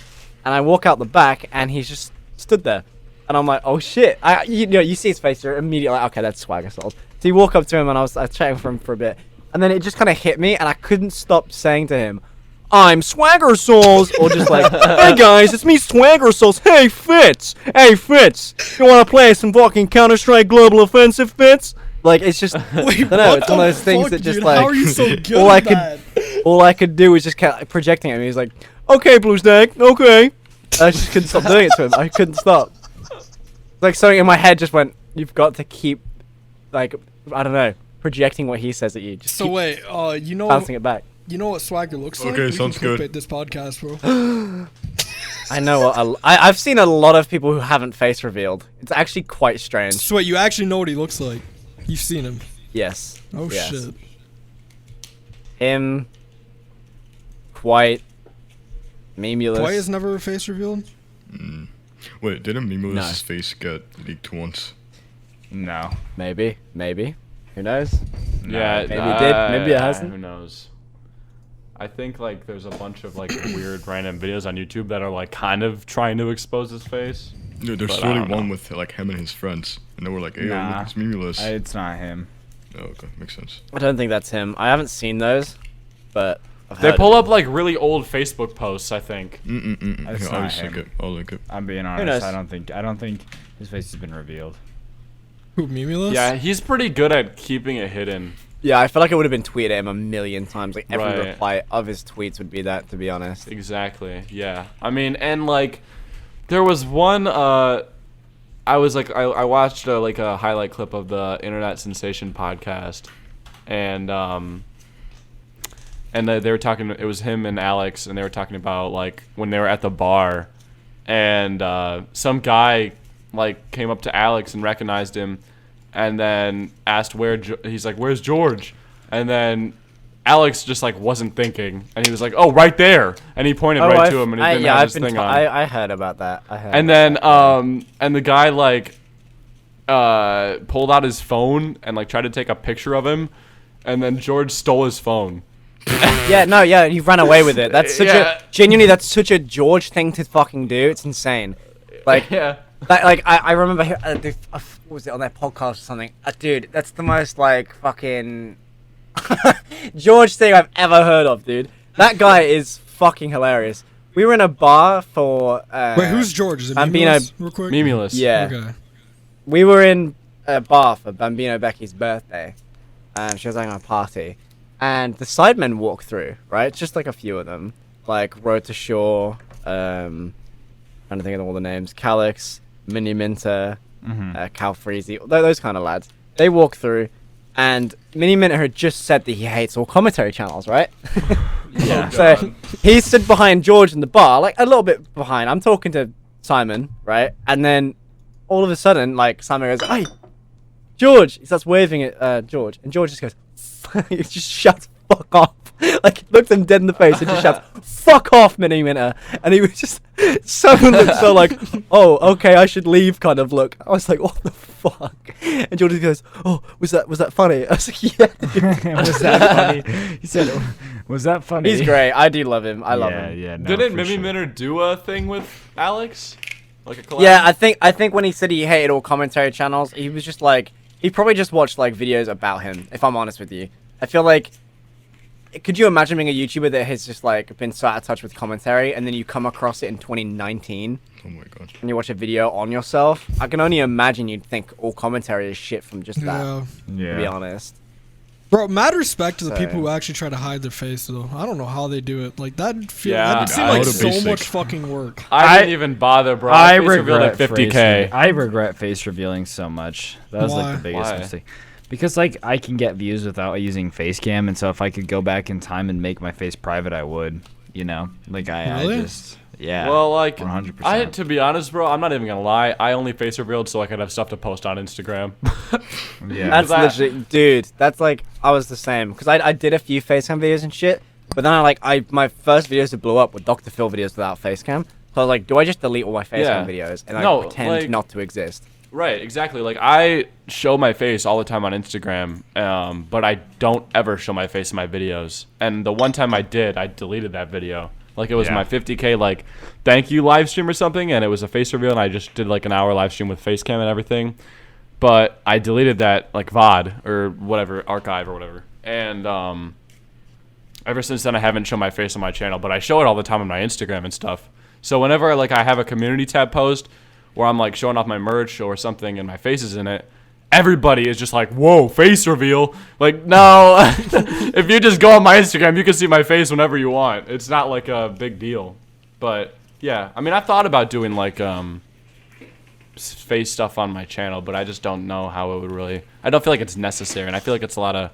Speaker 3: and I walk out the back, and he's just stood there, and I'm like, oh shit! You see his face, you're immediately like, okay, that's SwaggerSouls. So you walk up to him, and I was chatting for him for a bit, and then it just kind of hit me, and I couldn't stop saying to him, I'm SwaggerSouls, or just like, hey guys, it's me SwaggerSouls. Hey Fitz, you wanna play some fucking Counter-Strike Global Offensive, Fitz? Like it's just,
Speaker 1: Wait,
Speaker 3: I don't know,
Speaker 1: what
Speaker 3: it's
Speaker 1: the
Speaker 3: one of those things
Speaker 1: fuck,
Speaker 3: that just
Speaker 1: dude?
Speaker 3: like
Speaker 1: How are you so good
Speaker 3: all I
Speaker 1: at
Speaker 3: could,
Speaker 1: that?
Speaker 3: all I could do was just kept projecting at me. He's like, okay, BluesDank, okay. I just couldn't stop doing it to him. I couldn't stop. Like something in my head just went, you've got to keep, like, I don't know, projecting what he says at you. Just
Speaker 1: So
Speaker 3: keep
Speaker 1: wait, you know,
Speaker 3: bouncing it back.
Speaker 1: you know what Swagger looks like?
Speaker 4: Okay,
Speaker 1: We
Speaker 4: sounds
Speaker 1: can
Speaker 4: good.
Speaker 1: clickbait this podcast, bro.
Speaker 3: I know. I've seen a lot of people who haven't face revealed. It's actually quite strange.
Speaker 1: So wait, you actually know what he looks like? You've seen him?
Speaker 3: Yes.
Speaker 1: Oh
Speaker 3: Yes.
Speaker 1: shit.
Speaker 3: Him. Quite. Memulous.
Speaker 1: Why is never a face revealed?
Speaker 4: Wait, didn't Mimo's
Speaker 3: No.
Speaker 4: face get leaked once?
Speaker 5: No.
Speaker 3: Maybe. Who knows?
Speaker 2: Yeah,
Speaker 3: Maybe it did, maybe it hasn't.
Speaker 2: Who knows? I think like there's a bunch of like weird random videos on YouTube that are like kind of trying to expose his face.
Speaker 4: Dude, there's
Speaker 2: But I
Speaker 4: really
Speaker 2: don't know.
Speaker 4: one with like him and his friends, and they were like, "Hey,
Speaker 5: Nah.
Speaker 4: look, it's Mimulus."
Speaker 5: It's not him.
Speaker 4: Oh, okay, makes sense.
Speaker 3: I don't think that's him. I haven't seen those, but I've
Speaker 2: They
Speaker 3: heard
Speaker 2: pull
Speaker 3: of
Speaker 2: up like really old Facebook posts, I think.
Speaker 5: That's
Speaker 4: Here,
Speaker 5: not
Speaker 4: I'll link
Speaker 5: him.
Speaker 4: it. I'll link it.
Speaker 5: I'm being
Speaker 3: knows?
Speaker 5: honest. I don't think his face has been revealed.
Speaker 1: Who, Mimulus?
Speaker 2: Yeah, he's pretty good at keeping it hidden.
Speaker 3: Yeah, I feel like I would have been tweeted at him a million times. Like every
Speaker 2: Right.
Speaker 3: reply of his tweets would be that, to be honest.
Speaker 2: Exactly. Yeah. I mean, and like, there was one. I was like, I watched like a highlight clip of the Internet Sensation podcast, and they were talking. It was him and Alex, and they were talking about like when they were at the bar, and some guy like came up to Alex and recognized him, and then asked he's like, "Where's George?" And then Alex just like wasn't thinking, and he was like, "Oh, right there," and he pointed right to him, and he didn't have his thing on.
Speaker 3: I heard about that.
Speaker 2: And then and the guy like pulled out his phone and like tried to take a picture of him, and then George stole his phone.
Speaker 3: Yeah, he ran away with it. That's such
Speaker 2: Yeah.
Speaker 3: genuinely, that's such a George thing to fucking do. It's insane. Like,
Speaker 2: Yeah.
Speaker 3: I remember, what was it, on that podcast or something? Dude, that's the most, like, fucking George thing I've ever heard of, dude. That guy is fucking hilarious. We were in a bar for...
Speaker 1: Wait, who's George? Is it
Speaker 3: Bambino-
Speaker 1: Mimulus, real quick?
Speaker 2: Mimulus.
Speaker 3: Yeah.
Speaker 1: Okay.
Speaker 3: We were in a bar for Bambino Becky's birthday, and she was having a party, and the sidemen walked through, right? Just like a few of them, like Road to Shore, trying to think of all the names, Calix, Mini Minter, 𝗢𝗢𝗏𝗏𝗏𝗏𝗏, those kind of lads. They walked through, and Mini Minter had just said that he hates all commentary channels, right?
Speaker 5: Yeah.
Speaker 3: So he stood behind George in the bar, like a little bit behind. I'm talking to Simon, right? And then all of a sudden, like, Simon goes, "Hey, George!" He starts waving at George, and George just goes, he just shouts, "Fuck off!" Like, looks him dead in the face and just shouts, "Fuck off, Mini Minter!" And he was just, Simon looked so like, "Oh, okay, I should leave," kind of look. I was like, "What the fuck?" And George just goes, "Oh, was that funny?" I was like, "Yeah, dude."
Speaker 5: Was that funny? He said, "Was that funny?"
Speaker 3: He's great. I do love him. I love him.
Speaker 5: Yeah, no,
Speaker 2: Didn't
Speaker 5: for
Speaker 2: Mimi
Speaker 5: sure.
Speaker 2: Minter do a thing with Alex? Like a collab?
Speaker 3: Yeah, I think when he said he hated all commentary channels, he was just like, he probably just watched like videos about him, if I'm honest with you. I feel like, could you imagine being a YouTuber that has just like been so out of touch with commentary, and then you come across it in 2019
Speaker 4: Oh my god.
Speaker 3: and you watch a video on yourself? I can only imagine you'd think all commentary is shit from just that,
Speaker 1: Yeah.
Speaker 3: to be honest.
Speaker 1: Bro, mad respect to the people
Speaker 3: So-
Speaker 1: who actually try to hide their face, though. I don't know how they do it. Like, that
Speaker 2: Yeah,
Speaker 1: that seemed
Speaker 2: I
Speaker 1: like
Speaker 2: would've
Speaker 1: so
Speaker 4: been
Speaker 1: much
Speaker 4: sick.
Speaker 1: fucking work.
Speaker 2: I didn't even bother, bro.
Speaker 5: I
Speaker 2: Face revealed
Speaker 5: regret
Speaker 2: at 50K.
Speaker 5: I regret face revealing so much. That was
Speaker 1: Why?
Speaker 5: like the biggest
Speaker 2: Why?
Speaker 5: mistake. Because like I can get views without using face cam, and so if I could go back in time and make my face private, I would. You know, like I
Speaker 1: Really?
Speaker 5: just yeah.
Speaker 2: Well, like,
Speaker 5: 100%.
Speaker 2: to be honest, bro, I'm not even gonna lie. I only face revealed so I could have stuff to post on Instagram.
Speaker 5: yeah.
Speaker 3: That's
Speaker 2: that-
Speaker 3: literally, dude, that's like, I was the same. Because I did a few facecam videos and shit, but then my first videos that blew up were Dr. Phil videos without facecam. So I was like, do I just delete all my facecam
Speaker 2: Yeah.
Speaker 3: videos and
Speaker 2: No,
Speaker 3: pretend
Speaker 2: like-
Speaker 3: not to exist?
Speaker 2: Right, exactly. Like, I show my face all the time on Instagram, but I don't ever show my face in my videos. And the one time I did, I deleted that video. Like, it was
Speaker 5: Yeah.
Speaker 2: my 50K, like, thank you live stream or something, and it was a face reveal, and I just did, like, an hour live stream with face cam and everything. But I deleted that, like, VOD or whatever, archive or whatever. And ever since then, I haven't shown my face on my channel, but I show it all the time on my Instagram and stuff. So whenever, like, I have a community tab post where I'm, like, showing off my merch or something and my face is in it, everybody is just like, whoa, face reveal. Like, no. If you just go on my Instagram, you can see my face whenever you want. It's not, like, a big deal. But, yeah. I mean, I thought about doing, like, face stuff on my channel, but I just don't know how it would really... I don't feel like it's necessary, and I feel like it's a lot of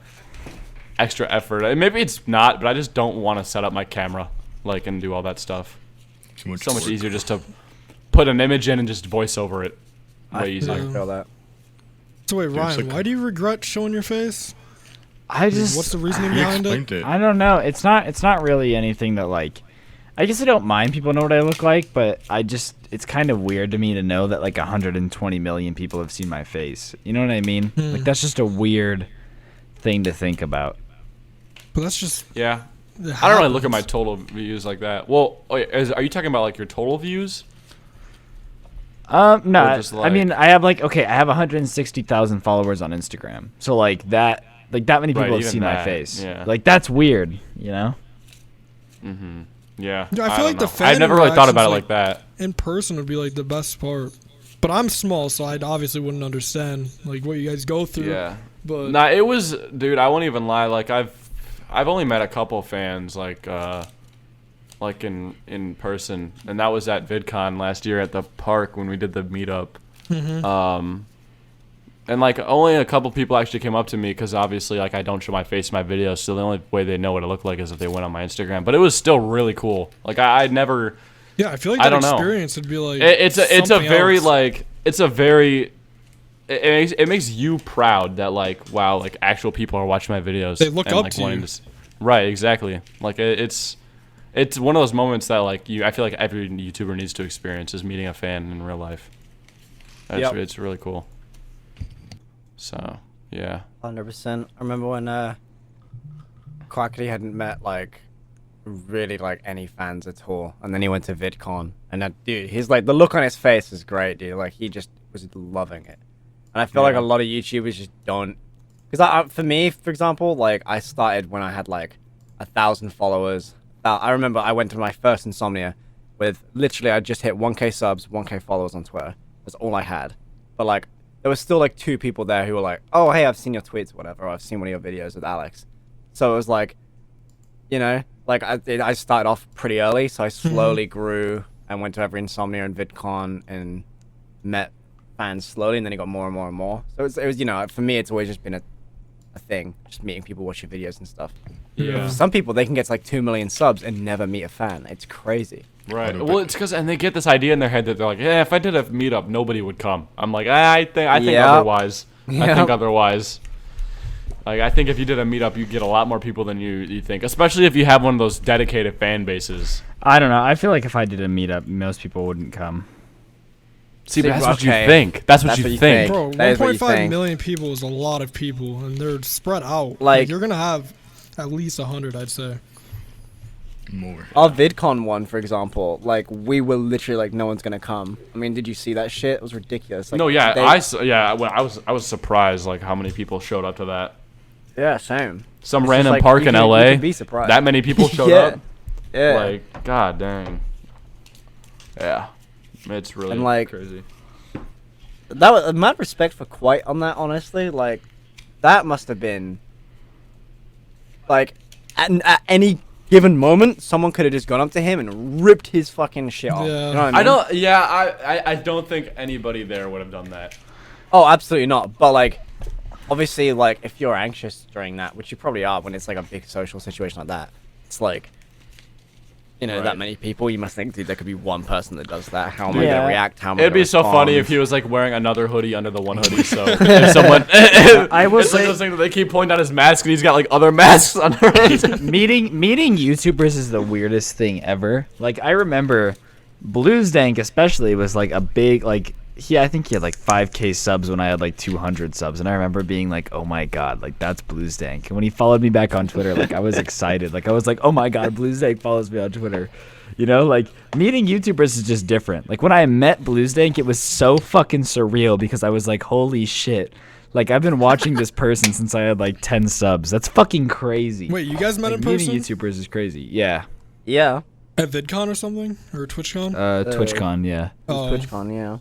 Speaker 2: extra effort. And maybe it's not, but I just don't want to set up my camera, like, and do all that stuff.
Speaker 4: Too much
Speaker 2: So much
Speaker 4: work.
Speaker 2: easier just to put an image in and just voice over it. Way
Speaker 3: I
Speaker 2: easier.
Speaker 3: can feel that.
Speaker 1: So wait,
Speaker 4: it's
Speaker 1: Ryan,
Speaker 4: like-
Speaker 1: why do you regret showing your face?
Speaker 5: I just
Speaker 1: What's the reasoning
Speaker 4: He
Speaker 1: behind it?
Speaker 4: explained it.
Speaker 5: I don't know. It's not really anything that like. I guess I don't mind people know what I look like, but it's kind of weird to me to know that like 120 million people have seen my face. You know what I mean? Like that's just a weird thing to think about.
Speaker 1: But that's just...
Speaker 2: Yeah.
Speaker 1: it
Speaker 2: I don't really look at my
Speaker 1: happens.
Speaker 2: total views like that. Well, wait, are you talking about like your total views?
Speaker 5: No,
Speaker 2: Or just,
Speaker 5: I mean
Speaker 2: like-
Speaker 5: I have like I have 160,000 followers on Instagram, so like that many people
Speaker 2: Right,
Speaker 5: have
Speaker 2: even
Speaker 5: seen my
Speaker 2: that,
Speaker 5: face.
Speaker 2: yeah.
Speaker 5: Like that's weird, you know?
Speaker 2: Yeah.
Speaker 1: Yeah, I feel like the fan
Speaker 2: I've never really thought about it
Speaker 1: interactions,
Speaker 2: like that.
Speaker 1: In person would be like the best part. But I'm small, so I obviously wouldn't understand like what you guys go through.
Speaker 2: Yeah.
Speaker 1: But
Speaker 2: Nah, it was, dude. I won't even lie. Like I've only met a couple fans, like in person, and that was at VidCon last year at the park when we did the meetup. And like only a couple people actually came up to me because obviously like I don't show my face in my videos, so the only way they know what I look like is if they went on my Instagram. But it was still really cool. Like I'd never.
Speaker 1: yeah, I feel like
Speaker 2: I
Speaker 1: that
Speaker 2: don't know.
Speaker 1: experience would be like
Speaker 2: It's a
Speaker 1: something
Speaker 2: very
Speaker 1: else.
Speaker 2: like it's a very. It makes you proud that like wow like actual people are watching my videos.
Speaker 1: They look
Speaker 2: and,
Speaker 1: up
Speaker 2: like,
Speaker 1: to
Speaker 2: wanting
Speaker 1: you.
Speaker 2: Right, exactly. Like it's one of those moments that like I feel like every YouTuber needs to experience is meeting a fan in real life. It's really cool. So yeah.
Speaker 3: 100%. I remember when 𝗏𝗏𝗏𝗏 hadn't met like really like any fans at all, and then he went to VidCon, and that dude, he's like the look on his face is great, dude. Like he just was loving it, and I feel like a lot of YouTubers just don't. Because for me, for example, like I started when I had like 1,000 followers. I remember I went to my first Insomnia with literally I just hit 1K subs, 1K followers on Twitter. That's all I had. But like there was still like 2 people there who were like, oh hey, I've seen your tweets or whatever, or I've seen one of your videos with Alex. So it was like, you know, like I started off pretty early, so I slowly grew and went to every Insomnia and VidCon and met fans slowly, and then it got more and more and more. So it was you know, for me it's always just been a thing, just meeting people, watch your videos and stuff.
Speaker 2: Yeah.
Speaker 3: Some people, they can get to like 2 million subs and never meet a fan. It's crazy.
Speaker 2: Right. Well, it's because and they get this idea in their head that they're like, yeah, if I did a meetup, nobody would come. I'm like, I think otherwise. I think otherwise. Like I think if you did a meetup, you'd get a lot more people than you think, especially if you have one of those dedicated fan bases.
Speaker 5: I don't know. I feel like if I did a meetup, most people wouldn't come.
Speaker 2: See, but that's what you
Speaker 3: okay.
Speaker 2: think. That's what you think.
Speaker 1: Bro,
Speaker 3: That is what you
Speaker 1: 1.5
Speaker 3: think.
Speaker 1: million people is a lot of people, and they're spread out.
Speaker 3: Like-
Speaker 1: you're gonna have at least 100, I'd say.
Speaker 4: More.
Speaker 3: Our VidCon one, for example, like we were literally like, no one's gonna come. I mean, did you see that shit? It was ridiculous. Like,
Speaker 2: No, yeah,
Speaker 3: they-
Speaker 2: when I was surprised like how many people showed up to that.
Speaker 3: yeah, same.
Speaker 2: Some
Speaker 3: It's just
Speaker 2: random
Speaker 3: like,
Speaker 2: park
Speaker 3: you
Speaker 2: in
Speaker 3: can- you
Speaker 2: LA.
Speaker 3: can be surprised.
Speaker 2: That many people showed
Speaker 3: Yeah.
Speaker 2: up.
Speaker 3: Yeah.
Speaker 2: Like, god dang. Yeah. It's really
Speaker 3: And, like,
Speaker 2: crazy.
Speaker 3: that was mad respect for 𝗏𝗏𝗏𝗏 on that. Honestly, like that must have been like at any given moment, someone could have just gone up to him and ripped his fucking shit off.
Speaker 1: Yeah.
Speaker 3: You know what I mean?
Speaker 2: I don't think anybody there would have done that.
Speaker 3: Oh, absolutely not. But like, obviously, like if you're anxious during that, which you probably are when it's like a big social situation like that, it's like, you know,
Speaker 2: Right.
Speaker 3: that many people. You must think, dude, there could be one person that does that. How am I
Speaker 5: Yeah.
Speaker 3: gonna react? How am I
Speaker 2: It'd
Speaker 3: gonna
Speaker 2: be so funny
Speaker 3: respond?
Speaker 2: if he was like wearing another hoodie under the one hoodie. So if someone,
Speaker 5: I will
Speaker 2: it's like
Speaker 5: say-
Speaker 2: those things that they keep pointing out his mask and he's got like other masks under it.
Speaker 5: meeting YouTubers is the weirdest thing ever. Like I remember BluesDank especially was like a big like I think he had like 5K subs when I had like 200 subs, and I remember being like, oh my god, like that's BluesDank. And when he followed me back on Twitter, like I was excited. Like I was like, oh my god, BluesDank follows me on Twitter. You know, like meeting YouTubers is just different. Like when I met BluesDank, it was so fucking surreal because I was like, holy shit. Like I've been watching this person since I had like 10 subs. That's fucking crazy.
Speaker 1: Wait, you guys met
Speaker 5: Like,
Speaker 1: in person
Speaker 5: meeting YouTubers is crazy. Yeah.
Speaker 3: Yeah.
Speaker 1: at VidCon or something, or TwitchCon?
Speaker 5: TwitchCon, yeah.
Speaker 1: Oh.
Speaker 3: TwitchCon, yeah.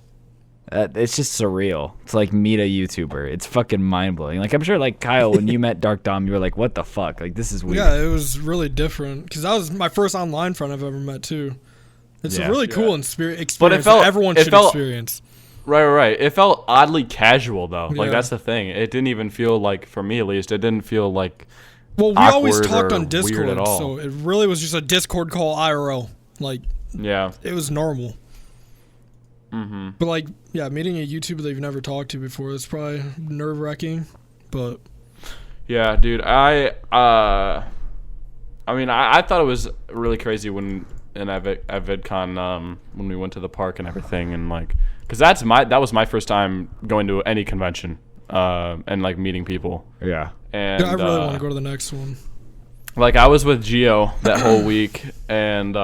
Speaker 5: It's just surreal. It's like meet a YouTuber. It's fucking mind blowing. Like I'm sure, like Kyle, when you met Dark Dom, you were like, "What the fuck? Like this is weird."
Speaker 1: Yeah, it was really different because that was my first online friend I've ever met too. It's
Speaker 5: Yeah.
Speaker 1: a really cool experience
Speaker 2: felt-
Speaker 1: that everyone
Speaker 2: it
Speaker 1: should
Speaker 2: felt-
Speaker 1: experience.
Speaker 2: Right. It felt oddly casual though. Like
Speaker 1: Yeah.
Speaker 2: that's the thing. It didn't even feel like, for me at least, it didn't feel like.
Speaker 1: Well, we always
Speaker 2: awkward
Speaker 1: talked
Speaker 2: or
Speaker 1: on
Speaker 2: weird
Speaker 1: Discord,
Speaker 2: at all.
Speaker 1: so it really was just a Discord call IRL. Like
Speaker 2: Yeah.
Speaker 1: it was normal. Mm-hmm. But like, yeah, meeting a YouTuber that you've never talked to before is probably nerve wracking. But
Speaker 2: Yeah, dude. I mean, I thought it was really crazy when at VidCon when we went to the park and everything, and like, cause that was my first time going to any convention and like meeting people.
Speaker 5: Yeah.
Speaker 2: And
Speaker 1: yeah, I really want to go to the next one.
Speaker 2: like I was with Gio that whole week, and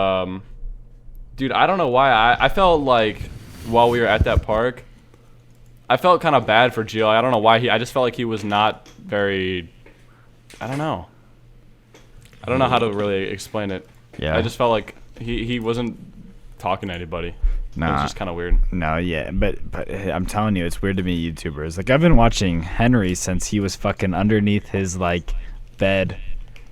Speaker 2: dude, I don't know why I felt like while we were at that park, I felt kind of bad for Gio. I don't know why I just felt like he was not very. I don't know how to really explain it.
Speaker 5: Yeah.
Speaker 2: I just felt like he wasn't talking to anybody. It was just kind of weird.
Speaker 5: No, yeah, but I'm telling you, it's weird to me, YouTubers. Like, I've been watching Henry since he was fucking underneath his, like, bed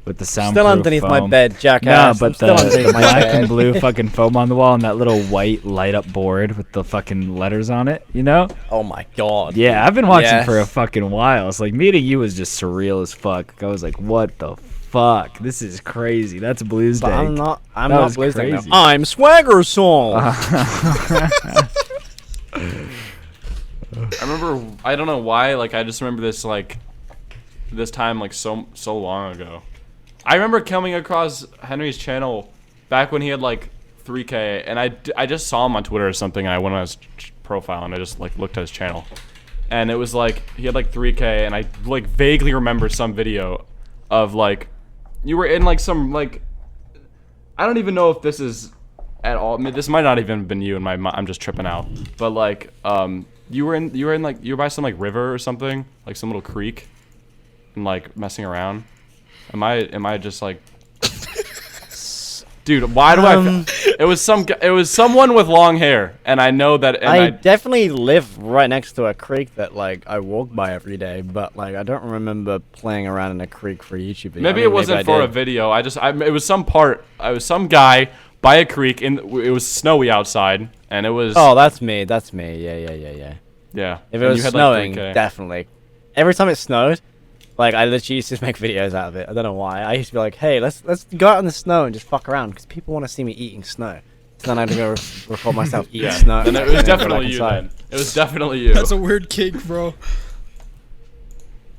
Speaker 5: with the soundproof
Speaker 3: Still underneath my
Speaker 5: foam.
Speaker 3: bed,
Speaker 5: No,
Speaker 3: jackass.
Speaker 5: but
Speaker 3: I'm still
Speaker 5: the
Speaker 3: underneath my
Speaker 5: black
Speaker 3: bed.
Speaker 5: and blue fucking foam on the wall and that little white light-up board with the fucking letters on it, you know?
Speaker 3: Oh my god.
Speaker 5: Yeah, I've been watching
Speaker 3: Yes.
Speaker 5: for a fucking while. It's like, meeting you was just surreal as fuck. I was like, what the fuck? This is crazy. That's BluesDank.
Speaker 3: But I'm not
Speaker 5: That
Speaker 3: BluesDank
Speaker 5: was
Speaker 3: though.
Speaker 5: crazy.
Speaker 3: I'm SwaggerSouls.
Speaker 2: I remember. I don't know why. Like, I just remember this like this time like so long ago. I remember coming across Henry's channel back when he had like 3K, and I just saw him on Twitter or something, and I went on his profile and I just like looked at his channel, and it was like he had like 3K, and I like vaguely remember some video of like you were in like some like I don't even know if this is at all. I mean, this might not even been you, and I'm just tripping out, but like you were by some like river or something, like some little creek, and like messing around. Am I just like, dude? Why do it was someone with long hair, and I know that. And
Speaker 3: I definitely live right next to a creek that like I walk by every day, but like I don't remember playing around in a creek for a YouTube video.
Speaker 2: Maybe
Speaker 3: I
Speaker 2: it
Speaker 3: mean,
Speaker 2: wasn't
Speaker 3: I
Speaker 2: for a
Speaker 3: did.
Speaker 2: video. It was some part. I was some guy by a creek, and it was snowy outside, and it was.
Speaker 3: Oh, that's me. That's me. Yeah.
Speaker 2: Yeah.
Speaker 3: If it
Speaker 2: and
Speaker 3: was
Speaker 2: you had,
Speaker 3: snowing,
Speaker 2: like, 3K.
Speaker 3: definitely. Every time it snowed, like I literally used to make videos out of it. I don't know why. I used to be like, hey, let's go out in the snow and just fuck around because people want to see me eating snow. So then I'd go record myself eating snow.
Speaker 2: Then it was
Speaker 3: and then go
Speaker 2: definitely
Speaker 3: back
Speaker 2: you.
Speaker 3: inside.
Speaker 2: Then it was definitely you.
Speaker 1: That's a weird kink, bro.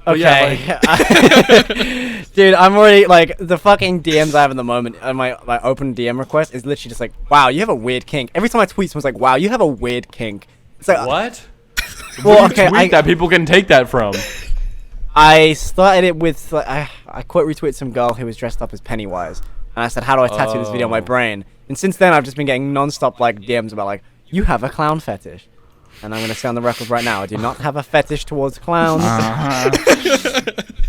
Speaker 2: But yeah,
Speaker 3: Okay. Dude, I'm already like the fucking DMs I have in the moment and my open DM request is literally just like, wow, you have a weird kink. Every time I tweet someone's like, wow, you have a weird kink. It's like
Speaker 2: What?
Speaker 3: well,
Speaker 2: What do you
Speaker 3: okay,
Speaker 2: tweet that people can take that from?
Speaker 3: I started it with like, I quote retweeted some girl who was dressed up as Pennywise, and I said, how do I tattoo this video on my brain? And since then I've just been getting non-stop like DMs about like, you have a clown fetish. And I'm gonna say on the record right now, I do not have a fetish towards clowns.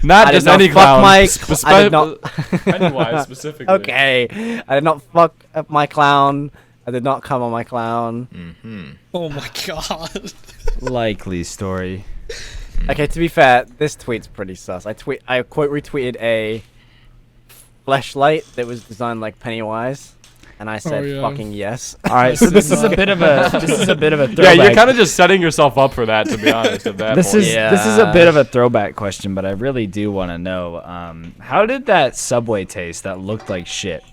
Speaker 2: Not
Speaker 3: I did
Speaker 2: just
Speaker 3: not
Speaker 2: any
Speaker 3: fuck
Speaker 2: clown.
Speaker 3: my- I did not-
Speaker 2: Pennywise specifically.
Speaker 3: Okay, I did not fuck up my clown. I did not come on my clown.
Speaker 1: Oh my god.
Speaker 5: Likely story.
Speaker 3: Okay, to be fair, this tweet's pretty sus. I quote retweeted a fleshlight that was designed like Pennywise, and I said
Speaker 1: yeah.
Speaker 3: fucking yes.
Speaker 5: All right, so this is a bit of a throwback.
Speaker 2: Yeah, you're kind of just setting yourself up for that, to be honest. At that
Speaker 5: This
Speaker 2: point.
Speaker 5: is a bit of a throwback question, but I really do want to know, how did that Subway taste that looked like shit?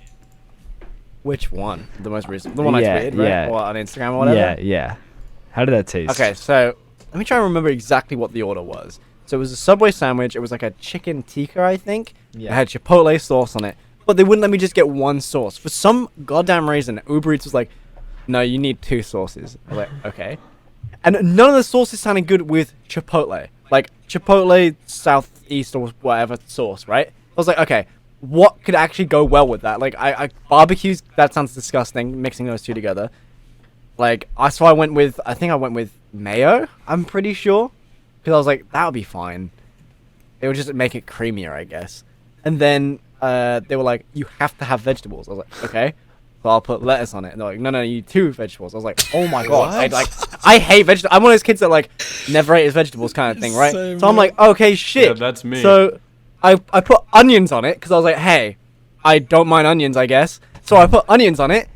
Speaker 3: Which one? The most recent, the one
Speaker 5: Yeah,
Speaker 3: I tweeted, right?
Speaker 5: yeah.
Speaker 3: Or on Instagram or whatever.
Speaker 5: Yeah. How did that taste?
Speaker 3: Okay, so let me try and remember exactly what the order was. So it was a Subway sandwich. It was like a chicken tikka, I think.
Speaker 5: Yeah.
Speaker 3: It had chipotle sauce on it, but they wouldn't let me just get one sauce for some goddamn reason. Uber Eats was like, "No, you need two sauces." I was like, okay. And none of the sauces sounded good with chipotle, like chipotle southeast or whatever sauce, right? I was like, okay, what could actually go well with that? Like, I barbecues. That sounds disgusting. Mixing those two together. Like, so I went with mayo. I'm pretty sure, because I was like, that would be fine. It would just make it creamier, I guess. And then they were like, you have to have vegetables. I was like, okay, so I'll put lettuce on it. And they're like, no, you need two vegetables. I was like, oh my god, I hate vegetables. I'm one of those kids that like never ate his vegetables kind of thing, right?
Speaker 1: Same,
Speaker 3: So I'm
Speaker 1: man.
Speaker 3: like, okay, shit.
Speaker 2: Yeah, that's me.
Speaker 3: So I put onions on it because I was like, hey, I don't mind onions, I guess. So I put onions on it,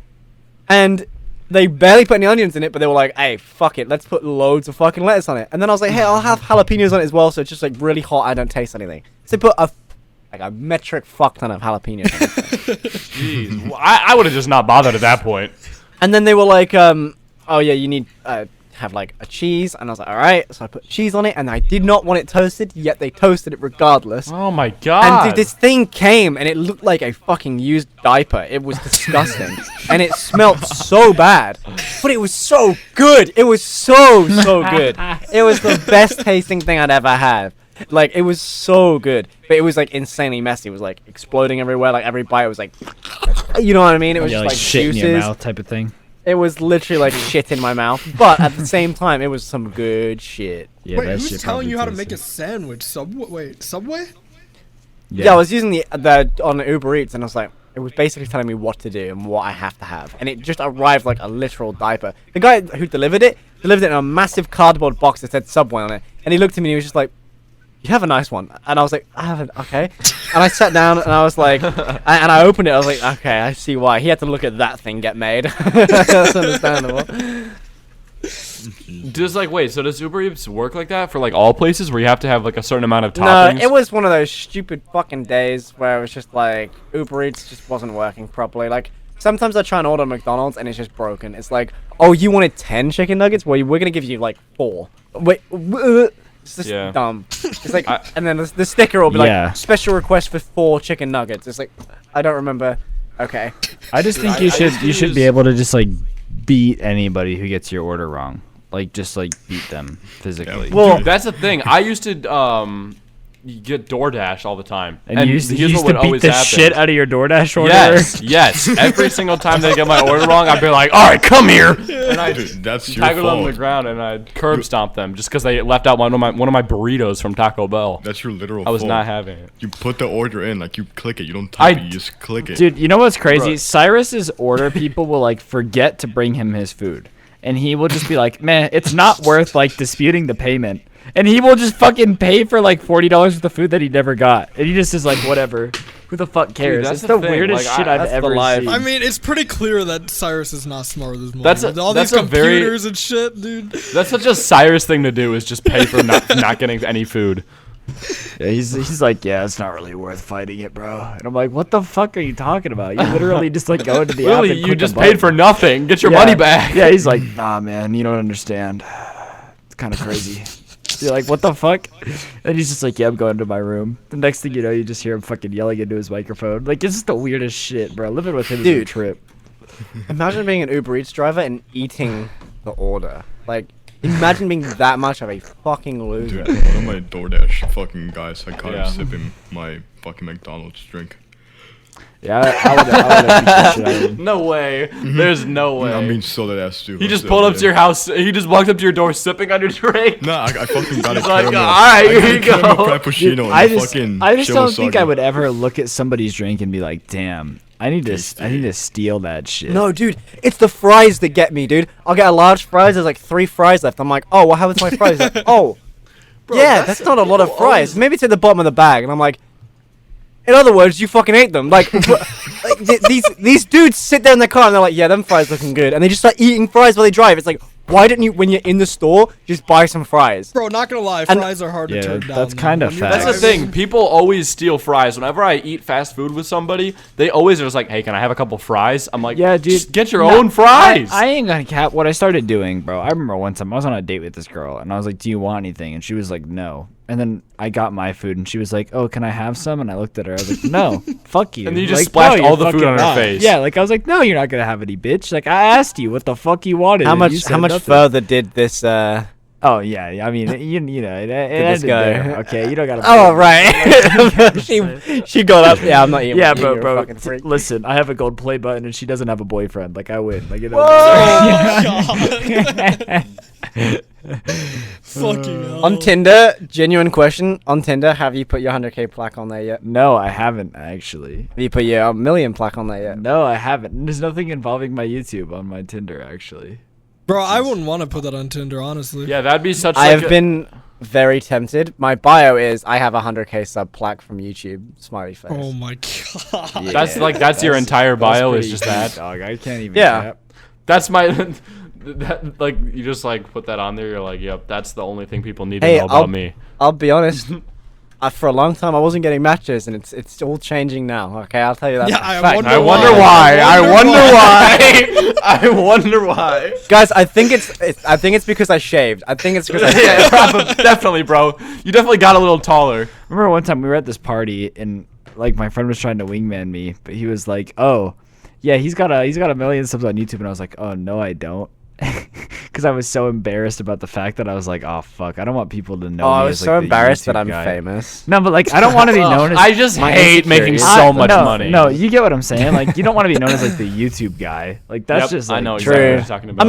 Speaker 3: and they barely put any onions in it, but they were like, hey, fuck it, let's put loads of fucking lettuce on it. And then I was like, hey, I'll have jalapenos on it as well, so it's just like really hot, I don't taste anything. So they put a metric fuck ton of jalapenos on it.
Speaker 2: Jeez. Well, I would have just not bothered at that point.
Speaker 3: And then they were like, oh yeah, you need have like a cheese. And I was like, alright. So I put cheese on it, and I did not want it toasted, yet they toasted it regardless.
Speaker 2: Oh my god.
Speaker 3: And dude, this thing came, and it looked like a fucking used diaper. It was disgusting. And it smelled so bad. But it was so good. It was so good. It was the best tasting thing I'd ever had. Like, it was so good. But it was, like, insanely messy. It was, like, exploding everywhere. Like, every bite was, like... You know what I mean? It was
Speaker 5: Yeah,
Speaker 3: just,
Speaker 5: like
Speaker 3: like,
Speaker 5: shit
Speaker 3: juices.
Speaker 5: in your mouth type of thing.
Speaker 3: It was literally, like, shit in my mouth. But at the same time, it was some good shit.
Speaker 5: Yeah,
Speaker 1: Wait,
Speaker 5: that
Speaker 1: who's
Speaker 5: shit
Speaker 1: telling
Speaker 5: probably
Speaker 1: you how to make a
Speaker 5: tasted-
Speaker 1: sandwich? Subway? Wait, Subway?
Speaker 3: Yeah, I was using the on Uber Eats, and I was like, it was basically telling me what to do and what I have to have, and it just arrived like a literal diaper. The guy who delivered it in a massive cardboard box that said Subway on it, and he looked at me and he was just like, "You have a nice one," and I was like, "I have okay," and I sat down and I was like, and I opened it. I was like, "Okay, I see why he had to look at that thing get made." That's understandable.
Speaker 2: Does does Uber Eats work like that for like all places where you have to have like a certain amount of toppings?
Speaker 3: No, it was one of those stupid fucking days where it was just like Uber Eats just wasn't working properly. Like sometimes I try and order McDonald's and it's just broken. It's like, oh, you wanted 10 chicken nuggets? Well, we're gonna give you like 4. Wait, it's just dumb. It's like, and then the sticker will be like special request for 4 chicken nuggets. It's like, I don't remember. Okay.
Speaker 5: I just think you should be able to just like beat anybody who gets your order wrong. Like just like beat them physically.
Speaker 2: Well, that's the thing. I used to get DoorDash all the time,
Speaker 5: and you used to beat the shit out of your DoorDash order.
Speaker 2: Yes. Every single time they get my order wrong, I'd be like, "All right, come here," and I
Speaker 4: that's your
Speaker 2: tackled them
Speaker 4: fault.
Speaker 2: on the ground and I'd curb stomp them just because they left out one of my burritos from Taco Bell.
Speaker 4: That's your literal
Speaker 2: I was
Speaker 4: fault.
Speaker 2: not having it.
Speaker 4: You put the order in, like you click it. You don't type it. You just click it.
Speaker 5: Dude, you know what's crazy?
Speaker 2: Bro.
Speaker 5: Cyrus's order people will like forget to bring him his food, and he will just be like, "Man, it's not worth like disputing the payment." And he will just fucking pay for like $40 worth of food that he never got. And he just is like, whatever. Who the fuck cares?
Speaker 2: Dude,
Speaker 5: it's the
Speaker 2: thing.
Speaker 5: weirdest shit I've ever seen.
Speaker 1: I mean, it's pretty clear that Cyrus is not smart with his money.
Speaker 2: That's
Speaker 1: With all these computers and shit, dude.
Speaker 2: That's such a Cyrus thing to do, is just pay for not getting any food.
Speaker 5: Yeah, he's like, yeah, it's not really worth fighting it, bro. And I'm like, what the fuck are you talking about? You literally just like go into the app and
Speaker 2: you
Speaker 5: click
Speaker 2: just
Speaker 5: a button.
Speaker 2: paid for nothing. Get your money back.
Speaker 5: Yeah, he's like, nah, man, you don't understand. It's kind of crazy. You're like, what the fuck? And he's just like, yeah, I'm going to my room. The next thing you know, you just hear him fucking yelling into his microphone. Like, it's just the weirdest shit, bro. Living with him is a trip.
Speaker 3: Imagine being an Uber Eats driver and eating the order. Like, imagine being that much of a fucking loser.
Speaker 4: Dude, one of my DoorDash fucking guys, I caught him sipping my fucking McDonald's drink.
Speaker 5: Yeah, I would have beat that shit out of him.
Speaker 2: No way. There's no way.
Speaker 4: I mean, so that ass too.
Speaker 2: He just pulled up to your house. He just walked up to your door sipping on your drink.
Speaker 4: Nah, I fucking got a
Speaker 2: He's like,
Speaker 4: caramel.
Speaker 2: alright, here you go.
Speaker 4: Frappuccino
Speaker 5: I
Speaker 4: and
Speaker 5: just
Speaker 4: fucking
Speaker 5: don't think I
Speaker 4: Shimosagi.
Speaker 5: would ever look at somebody's drink and be like, damn, I need to steal that shit.
Speaker 3: No, dude, it's the fries that get me, dude. I'll get a large fries. There's like 3 fries left. I'm like, oh, what happened to my fries? Like, oh,
Speaker 2: Bro,
Speaker 3: yeah, that's not a lot of fries. Maybe it's at the bottom of the bag. And I'm like, in other words, you fucking ate them. Like, these dudes sit there in their car and they're like, yeah, them fries looking good. And they just start eating fries while they drive. It's like, why didn't you, when you're in the store, just buy some fries?
Speaker 1: Bro, not gonna lie, fries are hard to turn down.
Speaker 5: that's kind of
Speaker 2: That's the
Speaker 5: facts.
Speaker 2: thing. People always steal fries. Whenever I eat fast food with somebody, they always are just like, hey, can I have a couple fries? I'm like,
Speaker 5: Yeah, dude.
Speaker 2: just get your own fries.
Speaker 5: I ain't gonna cap. What I started doing, bro, I remember one time I was on a date with this girl, and I was like, do you want anything? And she was like, no. And then I got my food, and she was like, oh, can I have some? And I looked at her. I was like, no, fuck you.
Speaker 2: And then you just
Speaker 5: Like,
Speaker 2: splashed
Speaker 5: no,
Speaker 2: all
Speaker 5: you're
Speaker 2: the food
Speaker 5: fucking
Speaker 2: on her
Speaker 5: not.
Speaker 2: face.
Speaker 5: Yeah, like I was like, no, you're not gonna have any, bitch. Like I asked you what the fuck you wanted.
Speaker 3: How
Speaker 5: and
Speaker 3: much
Speaker 5: you said
Speaker 3: much
Speaker 5: nothing.
Speaker 3: further did this,
Speaker 5: Oh yeah, I mean, you know, it
Speaker 3: this
Speaker 5: ended
Speaker 3: guy?
Speaker 5: there. Okay, you don't gotta.
Speaker 3: oh, right. she got up. Yeah, I'm not eating
Speaker 5: Yeah,
Speaker 3: with you, you're a
Speaker 5: bro.
Speaker 3: fucking freak.
Speaker 5: Listen, I have a gold play button, and she doesn't have a boyfriend. Like I win. Like you know.
Speaker 1: Fucking hell.
Speaker 3: On Tinder, genuine question. On Tinder, have you put your 100K plaque on there yet?
Speaker 5: No, I haven't actually.
Speaker 3: Have you put your million plaque on there yet?
Speaker 5: No, I haven't. There's nothing involving my YouTube on my Tinder actually.
Speaker 1: Bro, I wouldn't want to put that on Tinder, honestly.
Speaker 2: Yeah, that'd be such.
Speaker 3: I have been very tempted. My bio is I have a 100K sub plaque from YouTube. Smiley face.
Speaker 1: Oh my god.
Speaker 2: That's your entire bio is
Speaker 5: pretty
Speaker 2: just
Speaker 5: deep,
Speaker 2: that.
Speaker 5: dog. I can't even.
Speaker 3: Yeah.
Speaker 5: cap.
Speaker 2: That's my. Like you just like put that on there. You're like, yep, that's the only thing people need to
Speaker 3: Hey,
Speaker 2: know about me.
Speaker 3: I'll be honest. For a long time, I wasn't getting matches, and it's all changing now. Okay, I'll tell you that.
Speaker 1: Yeah,
Speaker 3: for a
Speaker 1: I
Speaker 3: fact.
Speaker 1: wonder
Speaker 2: I wonder
Speaker 1: why.
Speaker 2: why.
Speaker 1: I wonder
Speaker 2: I wonder why.
Speaker 3: Guys, I think it's because I shaved. I think it's because I shaved.
Speaker 2: Yeah, definitely, bro. You definitely got a little taller.
Speaker 5: Remember one time we were at this party and like my friend was trying to wingman me, but he was like, "Oh, yeah, he's got a million subs on YouTube," and I was like, "Oh no, I don't." Because I was so embarrassed about the fact that I was like, oh fuck, I don't want people to know.
Speaker 3: Oh,
Speaker 5: me
Speaker 3: I was
Speaker 5: as, like,
Speaker 3: so
Speaker 5: the
Speaker 3: embarrassed
Speaker 5: YouTube
Speaker 3: that I'm
Speaker 5: guy.
Speaker 3: famous.
Speaker 5: No, but like I don't want to be known as.
Speaker 2: I just
Speaker 3: My
Speaker 2: hate making
Speaker 3: insecurities.
Speaker 2: so much money.
Speaker 5: No, you get what I'm saying. Like you don't want to be known as like the YouTube guy. Like that's
Speaker 2: Yep,
Speaker 5: just. Like,
Speaker 2: I know
Speaker 3: true.
Speaker 2: exactly what you're talking about.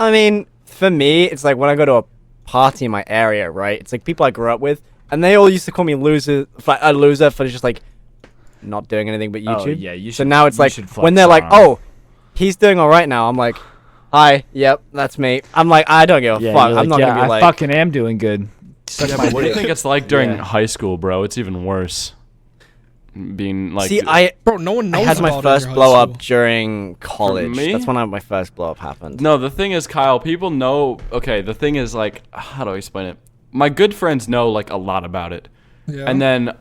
Speaker 3: I mean, for me, it's like when I go to a party in my area, right? It's like people I grew up with, and they all used to call me a loser for just like not doing anything but
Speaker 5: Oh,
Speaker 3: YouTube.
Speaker 5: yeah, you
Speaker 3: So
Speaker 5: should-
Speaker 3: now it's
Speaker 5: you
Speaker 3: like
Speaker 5: should
Speaker 3: when
Speaker 5: flex
Speaker 3: they're like,
Speaker 5: on.
Speaker 3: oh, he's doing all right now. I'm like, hi, yep, that's me. I'm like, I don't give a
Speaker 5: Yeah,
Speaker 3: fuck.
Speaker 5: you're
Speaker 3: I'm not
Speaker 5: like,
Speaker 3: gonna
Speaker 5: yeah,
Speaker 3: be like,
Speaker 5: I fucking am doing good. Suck
Speaker 2: Yeah,
Speaker 5: my
Speaker 2: but what do you
Speaker 5: dick.
Speaker 2: think it's like during
Speaker 5: Yeah.
Speaker 2: high school, bro? It's even worse. Being like,
Speaker 3: see, I
Speaker 1: Bro, no one knows
Speaker 3: had my
Speaker 1: about it in
Speaker 3: first
Speaker 1: your high
Speaker 3: blow up
Speaker 1: school.
Speaker 3: during college.
Speaker 2: me?
Speaker 3: That's when my first blow up happened.
Speaker 2: No, the thing is, Kyle, people know. Okay, the thing is, like, how do I explain it? My good friends know, like, a lot about it.
Speaker 1: Yeah.
Speaker 2: And then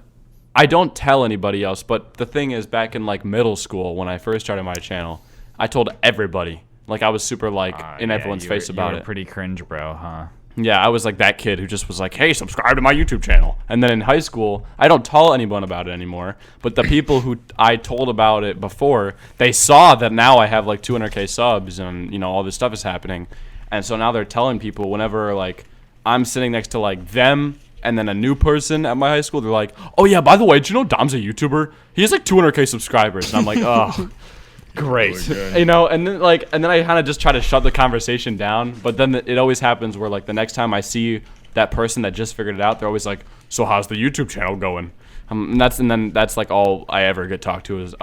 Speaker 2: I don't tell anybody else. But the thing is, back in, like, middle school, when I first started my channel, I told everybody. Like, I was super, like, in everyone's face about it.
Speaker 5: Pretty cringe, bro, huh?
Speaker 2: Yeah, I was like that kid who just was like, hey, subscribe to my YouTube channel. And then in high school, I don't tell anyone about it anymore. But the people who I told about it before, they saw that now I have like 200K subs and, you know, all this stuff is happening. And so now they're telling people whenever like I'm sitting next to like them and then a new person at my high school, they're like, oh yeah, by the way, did you know Dom's a YouTuber? He has like 200K subscribers. And I'm like, oh. Great. You know, and then I kind of just try to shut the conversation down, but then it always happens where like the next time I see that person that just figured it out, they're always like, "So how's the YouTube channel going?" And then that's like all I ever get talked to is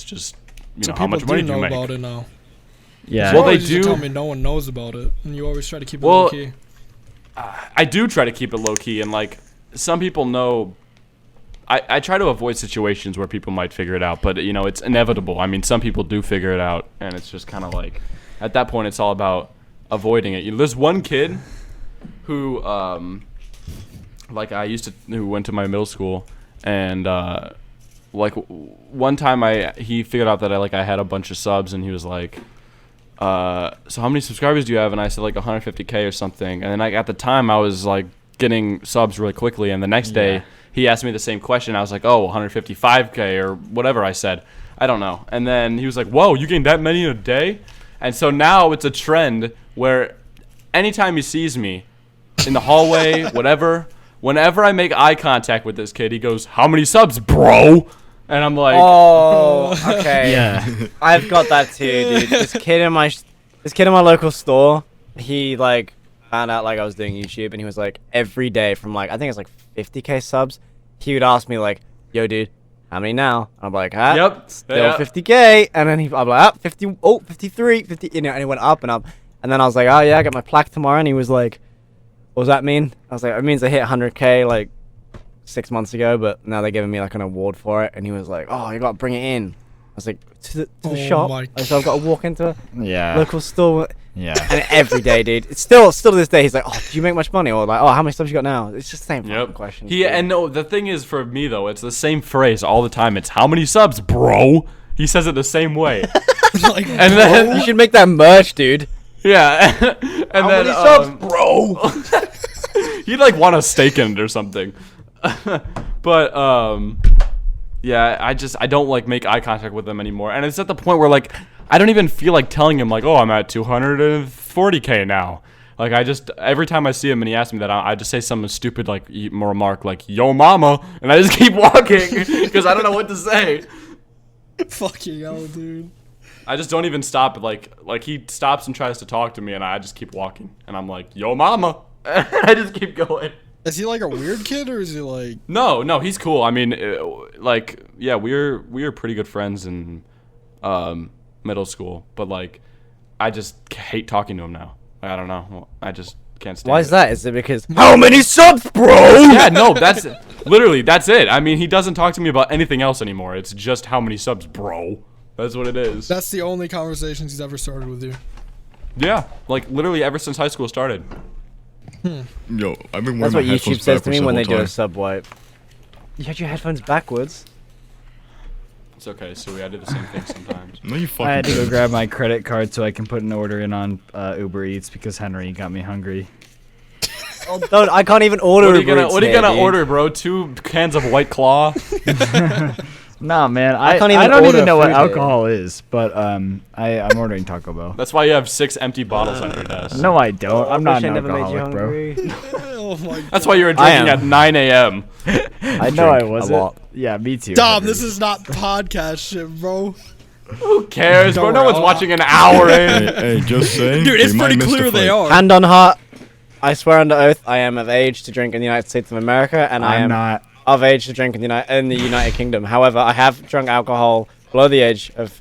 Speaker 2: just you
Speaker 1: So
Speaker 2: know how much
Speaker 1: people
Speaker 2: money
Speaker 1: do
Speaker 2: do you
Speaker 1: know
Speaker 2: make.
Speaker 1: about it now.
Speaker 5: Yeah.
Speaker 2: Well,
Speaker 1: You
Speaker 2: they
Speaker 1: always used to
Speaker 2: do.
Speaker 1: tell me no one knows about it, and you always try to keep it
Speaker 2: Well,
Speaker 1: low key.
Speaker 2: I do try to keep it low key, and like some people know. I try to avoid situations where people might figure it out, but you know it's inevitable. I mean, some people do figure it out, and it's just kind of like at that point it's all about avoiding it. You know, there's one kid who like who went to my middle school, and like one time he figured out that I had a bunch of subs, and he was like, so how many subscribers do you have? And I said like 150K or something, and then like at the time I was like getting subs really quickly, and the next day he asked me the same question. I was like, oh, 155K or whatever I said. I don't know. And then he was like, whoa, you gained that many in a day? And so now it's a trend where anytime he sees me in the hallway, whatever, whenever I make eye contact with this kid, he goes, how many subs, bro? And I'm like,
Speaker 3: Oh, okay.
Speaker 5: Yeah.
Speaker 3: I've got that too, dude. This kid in my local store, he like found out like I was doing YouTube, and he was like every day from like I think it's like 50K subs, he would ask me like, "Yo, dude, how many now?" And I'm like,
Speaker 2: Yep.
Speaker 3: still
Speaker 2: Yep.
Speaker 3: 50K." And then I'm like, 50, 53, 50, you know, and he went up and up. And then I was like, "Oh yeah, I get my plaque tomorrow." And he was like, "What does that mean?" I was like, "It means I hit 100K like 6 months ago, but now they're giving me like an award for it." And he was like, "Oh, you gotta bring it in." I was like, to the
Speaker 1: Oh
Speaker 3: shop.
Speaker 1: my
Speaker 3: So I've got to walk into a
Speaker 5: Yeah.
Speaker 3: local store.
Speaker 5: Yeah.
Speaker 3: And every day, dude. It's still to this day, he's like, "Oh, do you make much money?" Or like, "Oh, how many subs you got now?" It's just the same fucking
Speaker 2: yep.
Speaker 3: question.
Speaker 2: And no, the thing is for me though, it's the same phrase all the time. It's how many subs, bro? He says it the same way.
Speaker 1: Like,
Speaker 2: And then
Speaker 3: You should make that merch, dude.
Speaker 2: yeah, and
Speaker 3: How
Speaker 2: then
Speaker 3: many subs, bro?
Speaker 2: he'd like want a steak in it or something. But yeah, I don't like make eye contact with them anymore, and it's at the point where like I don't even feel like telling him like, oh, I'm at 240K now. Like I just every time I see him and he asks me that, I just say something stupid like remark like "Yo, mama," and I just keep walking because I don't know what to say.
Speaker 1: fucking hell, dude.
Speaker 2: I just don't even stop. Like he stops and tries to talk to me, and I just keep walking, and I'm like, "Yo, mama," I just keep going.
Speaker 1: Is he like a weird kid, or is he like?
Speaker 2: No, he's cool. I mean, like, yeah, we were pretty good friends in middle school, but like, I just hate talking to him now. I don't know. I just can't stand.
Speaker 3: Why
Speaker 2: it.
Speaker 3: is that? Is it because how many subs, bro?
Speaker 2: Yeah, no, that's literally that's it. I mean, he doesn't talk to me about anything else anymore. It's just how many subs, bro. That's what it is.
Speaker 1: That's the only conversations he's ever started with you.
Speaker 2: Yeah, like literally ever since high school started.
Speaker 4: Yo, I've been wearing
Speaker 3: That's
Speaker 4: my
Speaker 3: what
Speaker 4: headphones
Speaker 3: YouTube says to
Speaker 4: backwards
Speaker 3: me
Speaker 4: the
Speaker 3: when they
Speaker 4: whole
Speaker 3: do a
Speaker 4: time.
Speaker 3: sub wipe. You had your headphones backwards.
Speaker 2: It's okay, Sui. I do the same thing sometimes.
Speaker 4: No, you fucking
Speaker 5: I had to go
Speaker 4: didn't.
Speaker 5: grab my credit card so I can put an order in on Uber Eats because Henry got me hungry.
Speaker 3: Oh, don't! I can't even order.
Speaker 2: What are you
Speaker 3: Uber
Speaker 2: gonna
Speaker 3: Eats
Speaker 2: What are you
Speaker 3: here,
Speaker 2: gonna
Speaker 3: dude.
Speaker 2: order, bro? 2 cans of White Claw.
Speaker 5: Nah, man, I
Speaker 3: can't even
Speaker 5: don't
Speaker 3: order
Speaker 5: even know what
Speaker 3: food here.
Speaker 5: alcohol is, but I'm ordering Taco Bell.
Speaker 2: That's why you have 6 empty bottles on your desk.
Speaker 5: No, I don't. I'm not
Speaker 3: Wish I
Speaker 5: an
Speaker 3: never made you
Speaker 5: alcoholic, bro.
Speaker 3: hungry.
Speaker 1: Oh my god.
Speaker 2: That's why you were
Speaker 3: I
Speaker 2: drinking
Speaker 3: am.
Speaker 2: at 9 a.m.
Speaker 5: I know I
Speaker 3: drink a
Speaker 5: wasn't.
Speaker 3: lot.
Speaker 5: Yeah, me too.
Speaker 1: Dom,
Speaker 5: Henry.
Speaker 1: this is not podcast shit, bro.
Speaker 2: Who cares, bro?
Speaker 1: Don't
Speaker 2: No
Speaker 1: worry,
Speaker 2: one's
Speaker 1: I'll-
Speaker 2: watching an hour in.
Speaker 4: Hey, just saying.
Speaker 1: Dude, it's
Speaker 4: we might
Speaker 1: pretty
Speaker 4: miss the
Speaker 1: clear they
Speaker 4: fight.
Speaker 1: are.
Speaker 3: Hand on heart. I swear under oath, I am of age to drink in the United States of America, and I
Speaker 5: I'm
Speaker 3: am
Speaker 5: not.
Speaker 3: of age to drink in the United Kingdom. However, I have drunk alcohol below the age of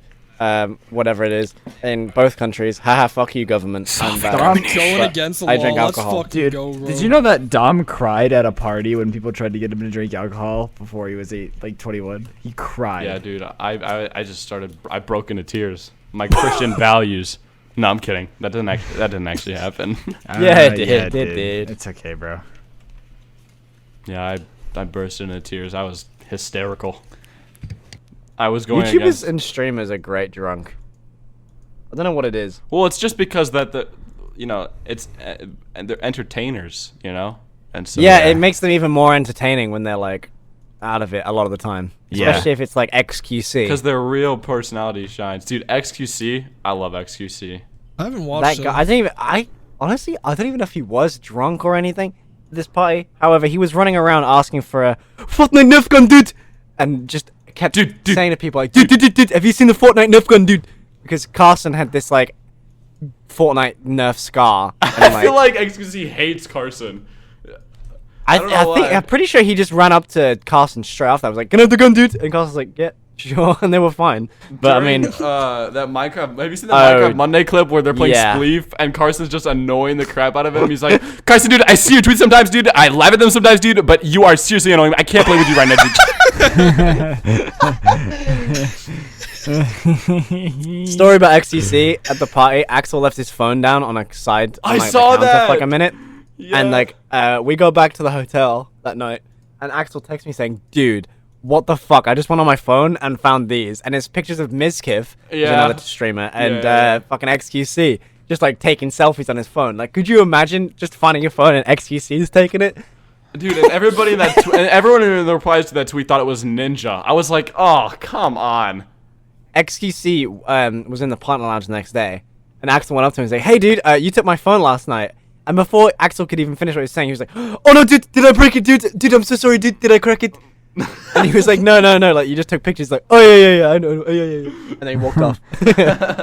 Speaker 3: whatever it is in both countries. Haha, fuck you, government.
Speaker 1: I'm going against the law.
Speaker 3: I drink
Speaker 1: Let's
Speaker 3: alcohol.
Speaker 1: fucking
Speaker 5: Dude,
Speaker 1: go, bro.
Speaker 5: did you know that Dom cried at a party when people tried to get him to drink alcohol before he was 21? He cried.
Speaker 2: Yeah, dude. I just started. I broke into tears. My Christian values. No, I'm kidding. That didn't actually happen.
Speaker 3: Yeah, it did.
Speaker 5: It's okay, bro.
Speaker 2: Yeah, I burst into tears. I was hysterical. I was going
Speaker 3: YouTubers
Speaker 2: against...
Speaker 3: and streamers are great drunk. I don't know what it is.
Speaker 2: Well, it's just because that it's and they're entertainers, and so
Speaker 3: Yeah, it makes them even more entertaining when they're like out of it a lot of the time.
Speaker 5: Yeah.
Speaker 3: Especially if it's like XQC.
Speaker 2: because their real personality shines, dude. XQC, I love XQC.
Speaker 1: I haven't watched
Speaker 3: That guy, I don't even know if he was drunk or anything at this party. However, he was running around asking for a Fortnite Nerf gun, dude, and just kept saying to people like, dude, have you seen the Fortnite Nerf gun, dude? Because Carson had this like Fortnite Nerf scar. And,
Speaker 2: I feel like XQC hates Carson. I don't know why.
Speaker 3: I'm pretty sure he just ran up to Carson straight after. I was like, "Can I have the gun, dude?" And Carson's like, "Yeah, sure," and they were fine. But
Speaker 2: During,
Speaker 3: I mean,
Speaker 2: that Minecraft. Have you seen that Minecraft Monday clip where they're playing
Speaker 3: yeah.
Speaker 2: Spleef and Carson's just annoying the crap out of him? He's like, "Carson, dude, I see your tweets sometimes, dude. I laugh at them sometimes, dude. But you are seriously annoying. I can't play with you right now, dude."
Speaker 3: story about XTC at the party. Axel left his phone down on a side.
Speaker 2: I
Speaker 3: the
Speaker 2: saw
Speaker 3: counter
Speaker 2: that!
Speaker 3: for like a minute,
Speaker 2: Yeah.
Speaker 3: and like we go back to the hotel that night, and Axel texts me saying, "Dude, what the fuck? I just went on my phone and found these, and it's pictures of 𝗦𝗡𝗏, who's
Speaker 2: Yeah.
Speaker 3: another streamer, and
Speaker 2: Yeah.
Speaker 3: fucking XQC." Just like taking selfies on his phone. Like, could you imagine just finding your phone and XQC's taking it?
Speaker 2: Dude, and everybody in that and everyone in the replies to that tweet thought it was Ninja. I was like, "Oh, come on."
Speaker 3: XQC was in the partner lounge the next day, and Axel went up to him and said, "Hey, dude, you took my phone last night." And before Axel could even finish what he was saying, he was like, "Oh no, dude, did I break it, dude? Dude, I'm so sorry, dude. Did I crack it?" And he was like, "No, like you just took pictures." Like, "Oh yeah, I know, oh, yeah." And then he walked off.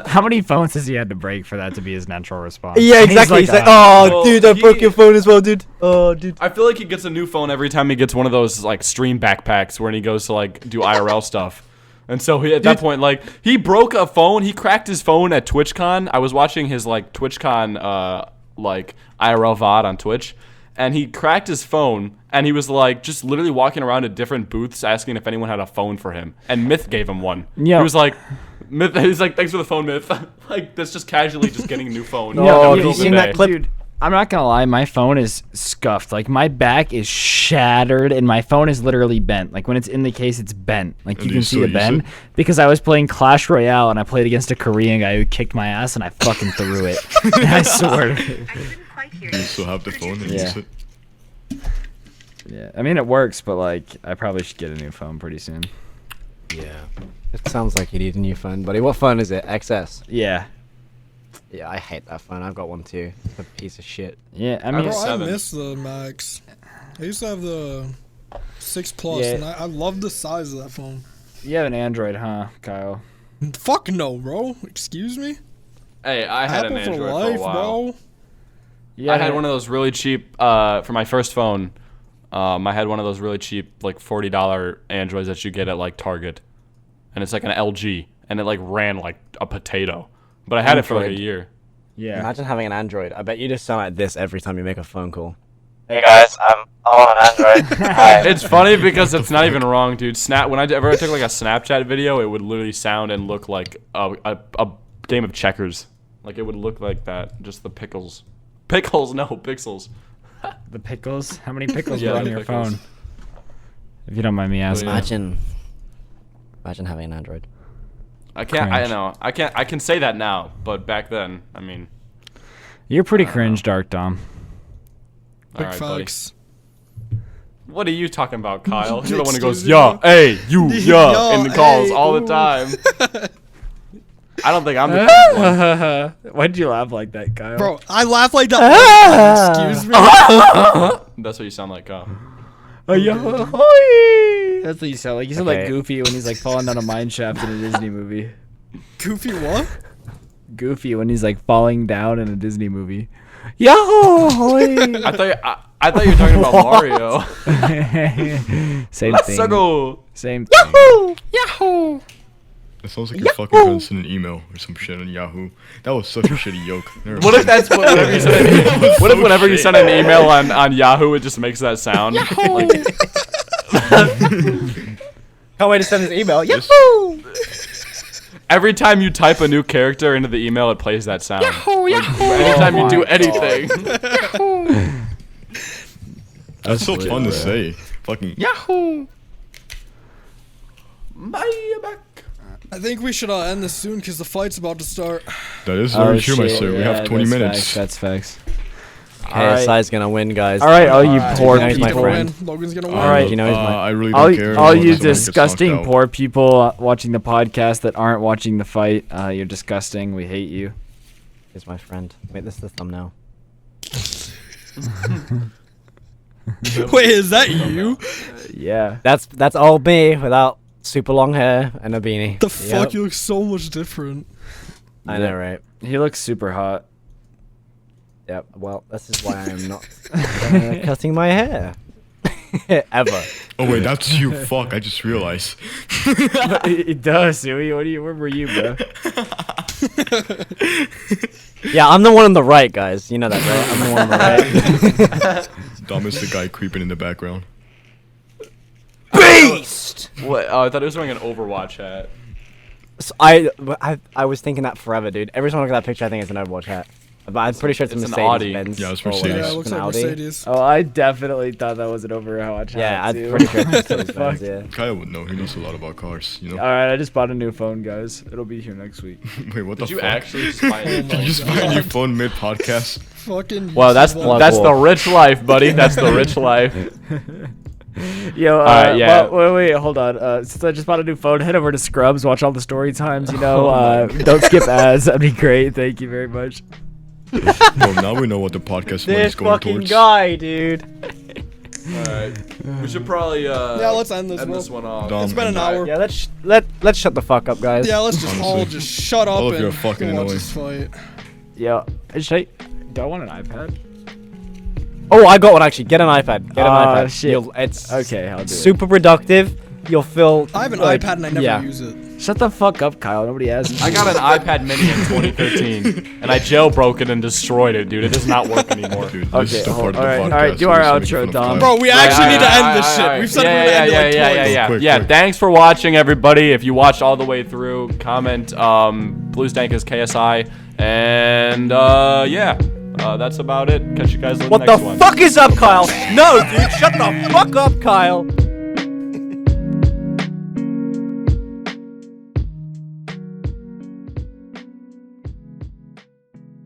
Speaker 5: How many phones has he had to break for that to be his natural response?
Speaker 3: Yeah,
Speaker 5: And
Speaker 3: exactly. He's like,
Speaker 5: "Ah."
Speaker 3: "Oh,
Speaker 2: Well,
Speaker 3: dude, I broke
Speaker 2: he-
Speaker 3: your phone as well, dude. Oh, dude."
Speaker 2: I feel like he gets a new phone every time he gets one of those like stream backpacks where he goes to like do IRL stuff. And so at that point, like, he broke a phone. He cracked his phone at TwitchCon. I was watching his like TwitchCon like IRL VOD on Twitch, and he cracked his phone, and he was like just literally walking around to different booths asking if anyone had a phone for him. And Myth gave him one.
Speaker 5: Yeah.
Speaker 2: He was like, Myth. He's like, "Thanks for the phone, Myth." Like, that's just casually just getting a new phone.
Speaker 3: No,
Speaker 2: in the
Speaker 3: have
Speaker 2: middle
Speaker 3: you
Speaker 2: of the
Speaker 3: seen
Speaker 2: day.
Speaker 3: that clip?
Speaker 5: Dude, I'm not gonna lie, my phone is scuffed. Like, my back is shattered, and my phone is literally bent. Like, when it's in the case, it's bent. Like,
Speaker 4: And
Speaker 5: you
Speaker 4: do
Speaker 5: can
Speaker 4: you
Speaker 5: see
Speaker 4: still
Speaker 5: the
Speaker 4: use
Speaker 5: bend.
Speaker 4: it?
Speaker 5: Because I was playing Clash Royale, and I played against a Korean guy who kicked my ass, and I fucking threw it. I swear.
Speaker 4: You still have the phone and
Speaker 5: Yeah.
Speaker 4: use it.
Speaker 5: Yeah, I mean, it works, but, like, I probably should get a new phone pretty soon.
Speaker 3: Yeah. It sounds like you need a new phone, buddy. What phone is it? XS.
Speaker 5: Yeah.
Speaker 3: Yeah, I hate that phone. I've got one too. It's a piece of shit.
Speaker 5: Yeah, I mean,
Speaker 1: Bro, I
Speaker 2: 7.
Speaker 1: miss the Max. I used to have the 6 Plus,
Speaker 5: Yeah.
Speaker 1: and I love the size of that phone.
Speaker 5: you have an Android, huh, Kyle?
Speaker 1: Fuck no, bro. Excuse me?
Speaker 2: Hey, I had
Speaker 1: Apple
Speaker 2: an
Speaker 1: for
Speaker 2: Android
Speaker 1: life,
Speaker 2: for a while.
Speaker 1: bro.
Speaker 5: Yeah,
Speaker 2: I had one of those really cheap for my first phone. I had one of those really cheap, like $40 Androids that you get at like Target, and it's like an LG, and it like ran like a potato. But I had it for like a
Speaker 3: Android.
Speaker 2: year.
Speaker 5: Yeah.
Speaker 3: Imagine having an Android. I bet you just sound like this every time you make a phone call. Hey guys, I'm on Android. Hi.
Speaker 2: It's funny because it's not even wrong, dude. Whenever I took like a Snapchat video, it would literally sound and look like a game of checkers. Like it would look like that. Just the pickles. Pickles, no pixels.
Speaker 5: The pickles? How many pickles
Speaker 2: Yeah,
Speaker 5: were on
Speaker 2: the
Speaker 5: your
Speaker 2: pickles.
Speaker 5: phone? If you don't mind me asking.
Speaker 2: yeah.
Speaker 3: Imagine having an Android.
Speaker 2: I can't. I
Speaker 5: Cringe.
Speaker 2: know. I can't. I can say that now, but back then, I mean.
Speaker 5: You're pretty cringe, Dark Dom.
Speaker 2: All
Speaker 1: Big
Speaker 2: right, buddy.
Speaker 1: facts.
Speaker 2: What are you talking about, Kyle? You're the one who goes,
Speaker 1: Excuse me,
Speaker 2: "Yeah,
Speaker 1: bro.
Speaker 2: hey, you, yeah,"
Speaker 1: Yo,
Speaker 2: in the calls
Speaker 1: hey,
Speaker 2: all the
Speaker 1: ooh.
Speaker 2: time. I don't think I'm the cringe one.
Speaker 5: Why'd you laugh like that, Kyle?
Speaker 1: Bro, I laugh like that. Excuse me?
Speaker 2: That's what you sound like, Kyle.
Speaker 5: That's what you sound like. You sound like
Speaker 3: Okay.
Speaker 5: Goofy when he's like falling down a mine shaft in a Disney movie.
Speaker 1: Goofy what?
Speaker 5: Goofy when he's like falling down in a Disney movie. Yahoo!
Speaker 2: I thought I thought you were talking about Mario.
Speaker 5: Same
Speaker 2: Let's
Speaker 5: thing.
Speaker 2: go.
Speaker 5: Same thing.
Speaker 1: Yahoo!
Speaker 4: It sounds like you're fucking trying to send an email or some shit on Yahoo. That was such a shitty yoke. Never
Speaker 2: What if
Speaker 4: mind.
Speaker 2: that's whenever you send what if whenever you send an email on Yahoo, it just makes that sound? Like,
Speaker 3: Can't wait to send this email.
Speaker 4: Just-
Speaker 3: Yahoo!
Speaker 2: every time you type a new character into the email, it plays that sound. Anytime you do anything.
Speaker 4: That's so fun to
Speaker 5: bro.
Speaker 4: say. Fucking
Speaker 1: Yahoo! I think we should end this soon because the fight's about to start.
Speaker 4: that is very true, my sir. We
Speaker 5: Yeah,
Speaker 4: have 20
Speaker 5: that's
Speaker 4: minutes.
Speaker 5: Facts, that's facts.
Speaker 3: KSI's gonna win, guys.
Speaker 5: All right, all you
Speaker 1: Alright,
Speaker 5: poor
Speaker 3: He's my
Speaker 1: Logan's gonna
Speaker 3: friend.
Speaker 1: win. Logan's gonna win.
Speaker 5: All right.
Speaker 3: You know he's my.
Speaker 4: I really don't care.
Speaker 5: All
Speaker 4: as long
Speaker 5: you
Speaker 4: as someone gets knocked
Speaker 5: disgusting
Speaker 4: out.
Speaker 5: poor people watching the podcast that aren't watching the fight, you're disgusting. We hate you.
Speaker 3: He's my friend. Wait, this is the thumbnail.
Speaker 1: Wait, is that you?
Speaker 5: Yeah.
Speaker 3: That's all me without super long hair and a beanie.
Speaker 1: The fuck?
Speaker 3: Yep.
Speaker 1: You look so much different.
Speaker 3: I know, right?
Speaker 5: He looks super hot.
Speaker 3: Yep. Well, this is why I'm not cutting my hair. Ever.
Speaker 4: Oh wait, that's you. Fuck, I just realized.
Speaker 5: It does, Suey. Where were you, bro?
Speaker 3: Yeah, I'm the one on the right, guys. You know that, right? I'm the one on the right.
Speaker 4: Dom is the guy creeping in the background.
Speaker 3: Beast!
Speaker 2: What? Oh, I thought it was wearing an Overwatch hat.
Speaker 3: So I was thinking that forever, dude. Every time I look at that picture, I think it's an Overwatch hat. But I'm pretty sure it's a
Speaker 2: It's an
Speaker 3: Mercedes
Speaker 2: Audi.
Speaker 3: Benz.
Speaker 4: Yeah, it's
Speaker 3: or
Speaker 4: Mercedes.
Speaker 3: whatever.
Speaker 1: Yeah, it looks
Speaker 3: An
Speaker 1: like
Speaker 3: Audi.
Speaker 1: Mercedes.
Speaker 5: Oh, I definitely thought that was an Overwatch hat.
Speaker 3: Yeah, I'm
Speaker 5: too.
Speaker 3: pretty sure it's Mercedes
Speaker 5: Fuck.
Speaker 3: Benz, yeah.
Speaker 4: Kyle would know. He knows a lot about cars. You know.
Speaker 5: All right, I just bought a new phone, guys. It'll be here next week.
Speaker 4: Wait, what
Speaker 2: Did
Speaker 4: the
Speaker 2: you
Speaker 4: fuck?
Speaker 2: actually just buy it?
Speaker 4: Did you just buy a new phone mid podcast?
Speaker 1: Fucking.
Speaker 2: Well, that's
Speaker 1: YouTube
Speaker 2: that's
Speaker 3: Cool.
Speaker 2: the rich life, buddy. That's the rich life.
Speaker 5: Yo,
Speaker 2: Alright, yeah.
Speaker 5: wait, hold on. Since I just bought a new phone, head over to Scrubs, watch all the story times. You know,
Speaker 2: Oh
Speaker 5: don't skip ads. That'd be great. Thank you very much.
Speaker 4: Well, now we know what the podcast money
Speaker 3: This
Speaker 4: is going
Speaker 3: fucking
Speaker 4: towards.
Speaker 3: guy, dude.
Speaker 2: Alright. We should probably
Speaker 1: Yeah, let's end this,
Speaker 2: end
Speaker 1: bro.
Speaker 2: this one off.
Speaker 4: Dom,
Speaker 1: It's been an hour.
Speaker 3: Yeah, let's shut the fuck up, guys.
Speaker 1: Yeah, let's just all
Speaker 4: Honestly.
Speaker 1: just shut up
Speaker 4: All of
Speaker 1: and
Speaker 4: you are fucking
Speaker 1: watch
Speaker 4: annoying.
Speaker 1: this fight.
Speaker 5: Yo, do I want an iPad?
Speaker 3: Oh, I got one actually. Get an iPad. Get an
Speaker 5: Ah,
Speaker 3: iPad.
Speaker 5: shit.
Speaker 3: It's
Speaker 5: Okay, I'll do it.
Speaker 3: super productive. You'll feel.
Speaker 1: I have an
Speaker 3: like,
Speaker 1: iPad and I never
Speaker 3: yeah.
Speaker 1: use it.
Speaker 5: Shut the fuck up, Kyle. Nobody asked.
Speaker 2: I got an iPad mini in 2013, and I jailbroke it and destroyed it, dude. It does not work anymore.
Speaker 4: Dude, this
Speaker 5: Okay,
Speaker 4: is the
Speaker 5: hold-
Speaker 4: part of the
Speaker 5: alright,
Speaker 4: podcast.
Speaker 5: alright, do
Speaker 4: where
Speaker 5: our
Speaker 4: we're making
Speaker 5: outro,
Speaker 4: fun of
Speaker 5: Dom.
Speaker 4: Kyle.
Speaker 1: Bro, we actually need to end this shit. We've said we're gonna end it like twice.
Speaker 2: Yeah.
Speaker 4: Quick,
Speaker 2: Yeah,
Speaker 4: quick.
Speaker 2: thanks for watching, everybody. If you watched all the way through, comment BluesDank is KSI, and yeah, that's about it. Catch you guys in the
Speaker 3: What
Speaker 2: next
Speaker 3: the
Speaker 2: one.
Speaker 3: fuck is up, Kyle? No, dude, shut the fuck up, Kyle.